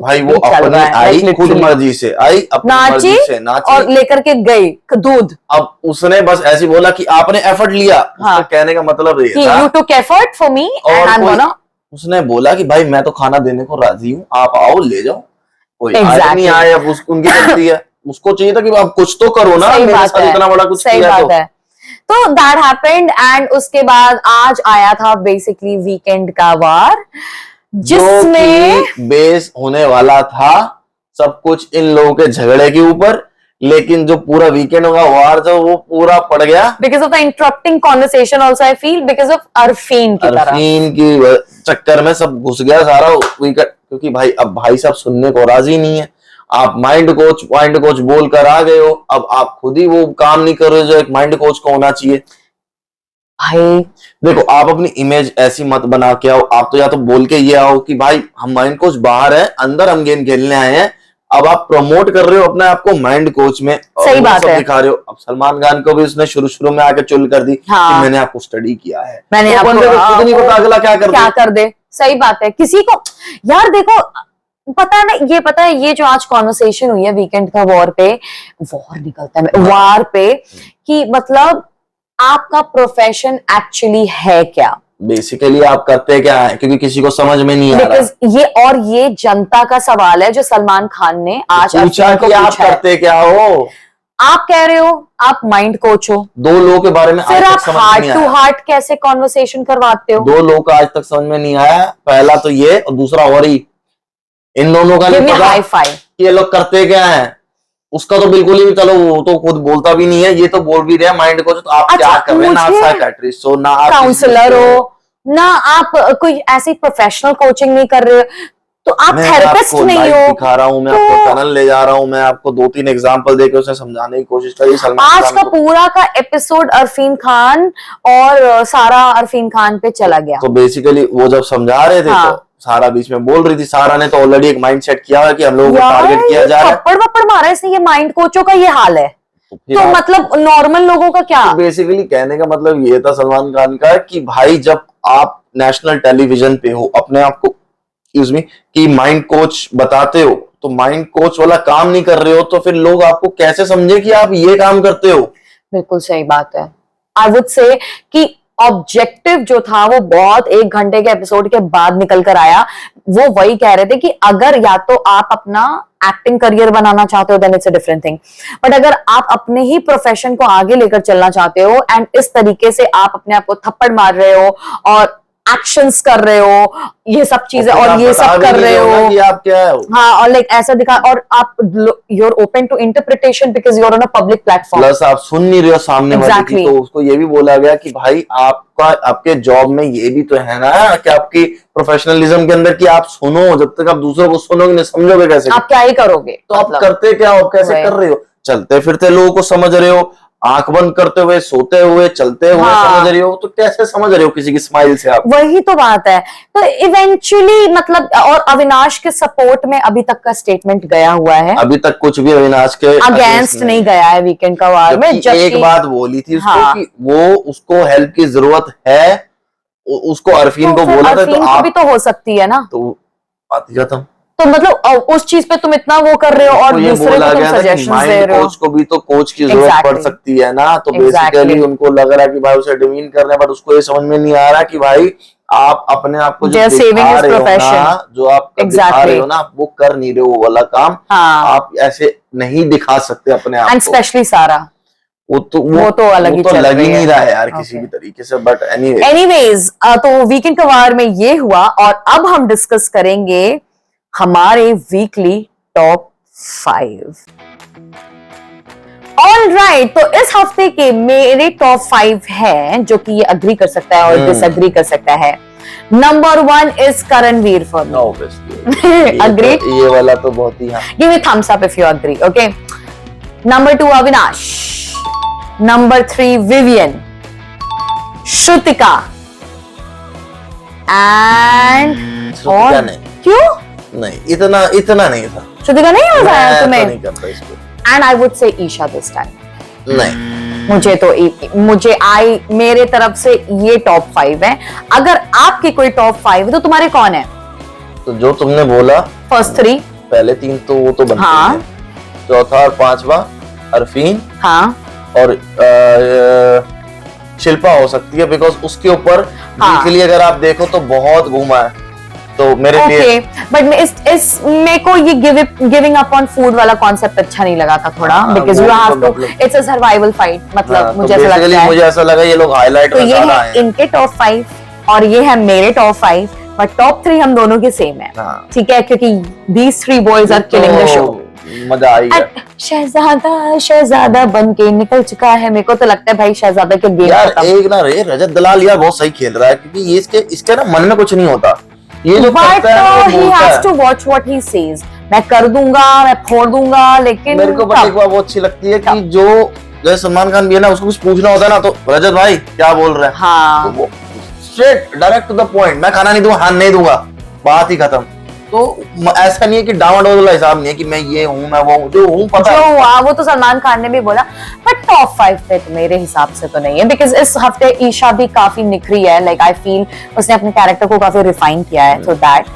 भाई वो अपनी आई, खुद मर्जी से आई, अपनी मर्जी से नाची और लेकर के गई दूध। अब उसने बस ऐसी बोला कि आपने एफर्ट लिया। हाँ। कहने का मतलब ये था, you took effort for me and I'm gonna... उसने बोला कि भाई मैं तो खाना देने को राजी हूँ, आप आओ ले जाओ, कोई नहीं आए, अब उनकी गलती है, उसको चाहिए था कि आप कुछ तो करो ना, मेरे साथ इतना बड़ा कुछ किया तो दैट हैपेंड। एंड उसके बाद आज आया था बेसिकली वीकेंड का वार, जिसमें बेस होने वाला था सब कुछ इन लोगों के झगड़े के ऊपर, लेकिन जो पूरा वीकेंड होगा वार जो वो पूरा पड़ गया because of the interrupting conversation also, I feel because of Arfeen की चक्कर में सब घुस गया सारा वीकेंड, क्योंकि भाई अब भाई साहब सुनने को राजी नहीं है। आप माइंड कोच बोल कर आ गए हो, अब आप खुद ही वो काम नहीं कर रहे जो एक माइंड कोच को होना चाहिए। भाई देखो आप अपनी इमेज ऐसी मत बना के आओ, आप तो या तो बोल के ये आओ कि भाई हम माइंड कोच बाहर है, अंदर हम गेम खेलने आए हैं। अब आप प्रमोट कर रहे हो अपने आप को माइंड कोच में, सही बात है, दिखा रहे हो। अब सलमान खान को भी उसने शुरू में आके चुल कर दी कि मैंने आपको स्टडी किया है, मैंने आपको नहीं पता अगला क्या कर दे। सही बात है, किसी को यार देखो पता है ये जो आज कॉन्वर्सेशन हुई है वीकेंड का वार निकलता है वार पे, कि मतलब आपका प्रोफेशन एक्चुअली है क्या, बेसिकली आप करते क्या है, क्योंकि किसी को समझ में नहीं आ रहा। ये जनता का सवाल है जो सलमान खान ने आज पूछा कि आप करते क्या हो। आप कह रहे हो आप माइंड कोच हो, दो लोगों के बारे में फिर आज आप तक समझ हार्ट नहीं टू आया। हार्ट कैसे कॉन्वर्सेशन करवाते हो? दो लोगों का आज तक समझ में नहीं आया, पहला तो ये और दूसरा और ही, इन दोनों का नहीं पता हाई फाइव कि ये लोग करते क्या है। उसका तो बिल्कुल ही नहीं, चलो वो तो खुद बोलता भी नहीं है, ये तो बोल भी रहे हैं माइंड कोच। तो आप क्या कर रहे हैं? ना आप साइकियाट्रिस्ट हो, ना आप काउंसलर हो, ना आप कोई ऐसी प्रोफेशनल कोचिंग नहीं कर रहे हो, तो आप थेरेपिस्ट नहीं हो। दिखा रहा हूँ मैं आपको, टनल ले जा रहा हूँ मैं आपको, 2-3 एग्जांपल देके उसे समझाने की कोशिश करी। सलमान आज का पूरा का एपिसोड अरफीन खान और सारा अरफीन खान पे चला गया। तो बेसिकली वो जब समझा रहे थे तो सारा बीच में बोल रही थी। सारा ने तो ऑलरेडी एक माइंडसेट किया है कि हम लोगों को टारगेट किया जा रहा है। थप्पड़ वप्पड़ मारा इसने, ये माइंड कोचों का ये हाल है। तो मतलब नॉर्मल लोगों का क्या? बेसिकली कहने का मतलब ये था सलमान खान का कि भाई जब आप नेशनल टेलीविजन पे हो, अपने आप को एक्सक्यूज मी कि माइंड कोच बताते हो, तो माइंड कोच वाला काम नहीं कर रहे हो, तो फिर लोग आपको कैसे समझे कि आप ये काम करते हो? बिल्कुल सही बात है। आई वुड से कि ऑब्जेक्टिव जो था वो बहुत 1 घंटे के एपिसोड के बाद निकल कर आया। वो वही कह रहे थे कि अगर या तो आप अपना एक्टिंग करियर बनाना चाहते हो then it's a different thing, but अगर आप अपने ही प्रोफेशन को आगे लेकर चलना चाहते हो एंड इस तरीके से आप अपने आप को थप्पड़ मार रहे हो और एक्शंस कर रहे हो, ये सब चीजें और ये सब कर रहे हो कि आप क्या है। हाँ, और लाइक ऐसा दिखा, और आप you're open to interpretation because you're on a public platform। Plus आप सुन नहीं रहे हो सामने वाले की, तो उसको ये भी बोला गया कि भाई आपका आपके जॉब में ये भी तो है ना कि आपकी प्रोफेशनलिज्म के अंदर कि आप सुनो, जब तक आप दूसरों को सुनोगे नहीं समझोगे कैसे? आप क्या ही करोगे? तो आप करते क्या हो, कैसे कर रहे हो? चलते फिरते लोगों को समझ रहे हो, आंख बंद करते हुए, सोते हुए, चलते हुए समझ रही हो, तो कैसे समझ रहे हो किसी की स्माइल से आप? वही तो बात है। तो इवेंचुअली मतलब, और अविनाश के सपोर्ट में अभी तक का स्टेटमेंट गया हुआ है, अभी तक कुछ भी अविनाश के अगेंस्ट नहीं गया है वीकेंड का वार में। एक बात बोली थी उसको कि वो उसको हेल्प की जरूरत है, उसको अरफीन को बोला था, तो आप भी तो हो सकती है ना, तो बात ही खत्म। तो मतलब उस चीज पे तुम इतना वो कर रहे हो और दूसरे को तुम सजेशंस दे रहे हो। कोच को भी तो कोच की जरूरत पड़ सकती है ना। तो बेसिकली उनको लग रहा है कि भाई उसे डिमीन कर रहे हैं, बट उसको ये समझ में नहीं आ रहा कि भाई आप अपने आप को जो दिखा रहे हो ना, जो आप दिखा रहे हो ना, वो कर नहीं रहे हो वो वाला काम। आप ऐसे नहीं दिखा सकते अपने आप को, एंड स्पेशली सारा वो तो अलग ही लग ही नहीं रहा है यार किसी भी तरीके से। बट एनीवेज तो वीकेंड का वार में ये हुआ, और अब हम डिस्कस करेंगे हमारे वीकली टॉप 5। ऑल राइट, तो इस हफ्ते के मेरे टॉप 5 हैं जो कि ये अग्री कर सकता है और डिसअग्री कर सकता है। Number 1 is Karanveer for me. Agree? ये वाला तो बहुत ही, give me thumbs up if you agree. Okay. Number 2 Avinash, number 3 Vivian, Shrutika, and और क्यों नहीं इतना नहीं था। श्रुतिका नहीं मजा आया तुम्हें? नहीं करता इसको। एंड आई वुड से ईशा दिस टाइम। नहीं, मेरे तरफ से ये टॉप 5 है। अगर आपकी कोई टॉप 5 है तो तुम्हारे कौन है? तो जो तुमने बोला फर्स्ट 3, पहले 3 तो वो तो बनते हैं। चौथा और 5वां अरफीन, और शिल्पा हो सकती है, बिकॉज उसके ऊपर वीकली अगर आप देखो तो बहुत घूमा है। तो मेरे लिए बट मेरे को ये गिविंग अप ऑन फूड वाला कॉन्सेप्ट अच्छा नहीं लगा था थोड़ा, because you have to, it's a survival fight. मतलब मुझे ऐसा लगता है, मुझे ऐसा लगा ये लोग हाईलाइट में ज्यादा हैं। इनके टॉप 5 और ये है मेरे टॉप 5, बट टॉप 3 हम दोनों के सेम है। ठीक है, क्योंकि these 3 boys are killing the show। मजा आई है। शहजादा बन के निकल चुका है। मेरे को तो लगता है भाई शहजादा के गेम यार एक ना रे रजत दलाल यार बहुत सही खेल रहा है, क्योंकि ये इसके ना मन में कुछ नहीं होता, ये जो करता है वो बोलता है। He has to watch what he says। मैं कर दूंगा, मैं फोड़ दूंगा, लेकिन मेरे को बस एक बात बहुत अच्छी लगती है कि जो जैसे सलमान खान भी है ना, उसको कुछ पूछना होता है ना, तो रजत भाई क्या बोल रहे हैं, हाँ, तो वो straight direct to the point, मैं खाना नहीं दूंगा, हाँ नहीं दूंगा, बात ही खत्म। तो ऐसा नहीं है कि डावाडोल वाला हिसाब नहीं है कि मैं ये हूँ मैं वो हूँ, जो हूँ पता जो हुआ वो तो सलमान खान ने भी बोला, बट टॉप 5 पे तो मेरे हिसाब से तो नहीं है, बिकॉज इस हफ्ते ईशा भी काफी निखरी है। लाइक आई फील उसने अपने कैरेक्टर को काफी रिफाइन किया है, सो दैट।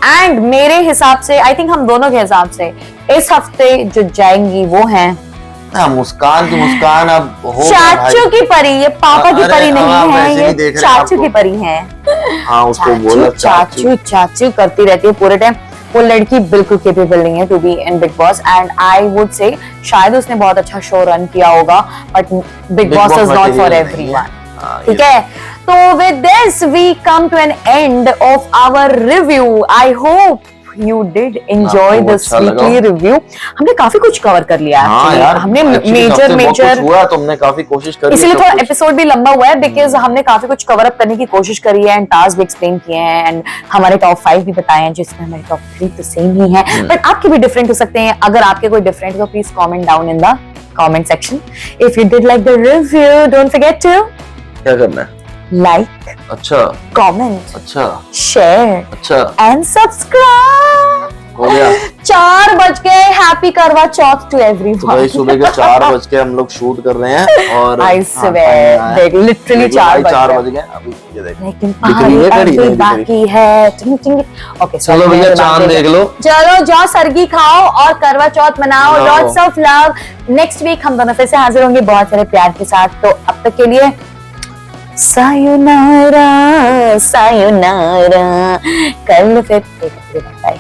एंड मेरे हिसाब से, आई थिंक हम दोनों के हिसाब से इस हफ्ते जो जाएंगी वो हैं मुस्कान की मुस्कान। अब हो चाचू की परी, ये पापा की परी नहीं है, ये चाचू की परी है। हाँ, उसको बोला चाचू चाचू करती रहती है पूरे टाइम। वो लड़की बिल्कुल केपेबल नहीं है to be in Bigg Boss, and I would say शायद उसने बहुत अच्छा शो रन किया होगा, but Bigg Boss is not for everyone. ठीक है, तो with this we come to an end of our review. I hope you did enjoy this weekly review। हमने काफी कुछ कवर कर लिया है। हाँ यार, हमने मेजर हुआ तो हमने काफी कोशिश करी, इसीलिए थोड़ा एपिसोड भी लंबा हुआ है, बिकॉज हमने काफी कुछ कवर अप करने की कोशिश करी है एंड टास्क भी एक्सप्लेन किए हैं एंड हमारे टॉप 5 भी बताए हैं, जिसमें हमारे टॉप 3 तो सेम ही है, बट आपके भी डिफरेंट हो सकते हैं। अगर आपके कोई डिफरेंट तो please comment down in the comment section. If you did like the review, don't forget to क्या करना है, लाइक, अच्छा, कमेंट, अच्छा, शेयर, अच्छा एंड सब्सक्राइब। हो गया। 4 बज गए, हैप्पी करवा चौथ टू एवरीवन। सुबह के 4 बज के हम लोग शूट कर रहे हैं और आई स्वेयर देख लिटरली 4 बज गए अभी। ये देख, लेकिन दिख रही है घड़ी, नहीं दिख बाकी है। ओके चलो भैया, चांद देख लो, चलो जाओ सरगी खाओ और करवा चौथ मनाओ। Lots of love. Next week हम दोनों फिर से हाजिर होंगे बहुत सारे प्यार के साथ, तो अब तक के लिए सायोनारा सायोनारा। कल फिर बाय।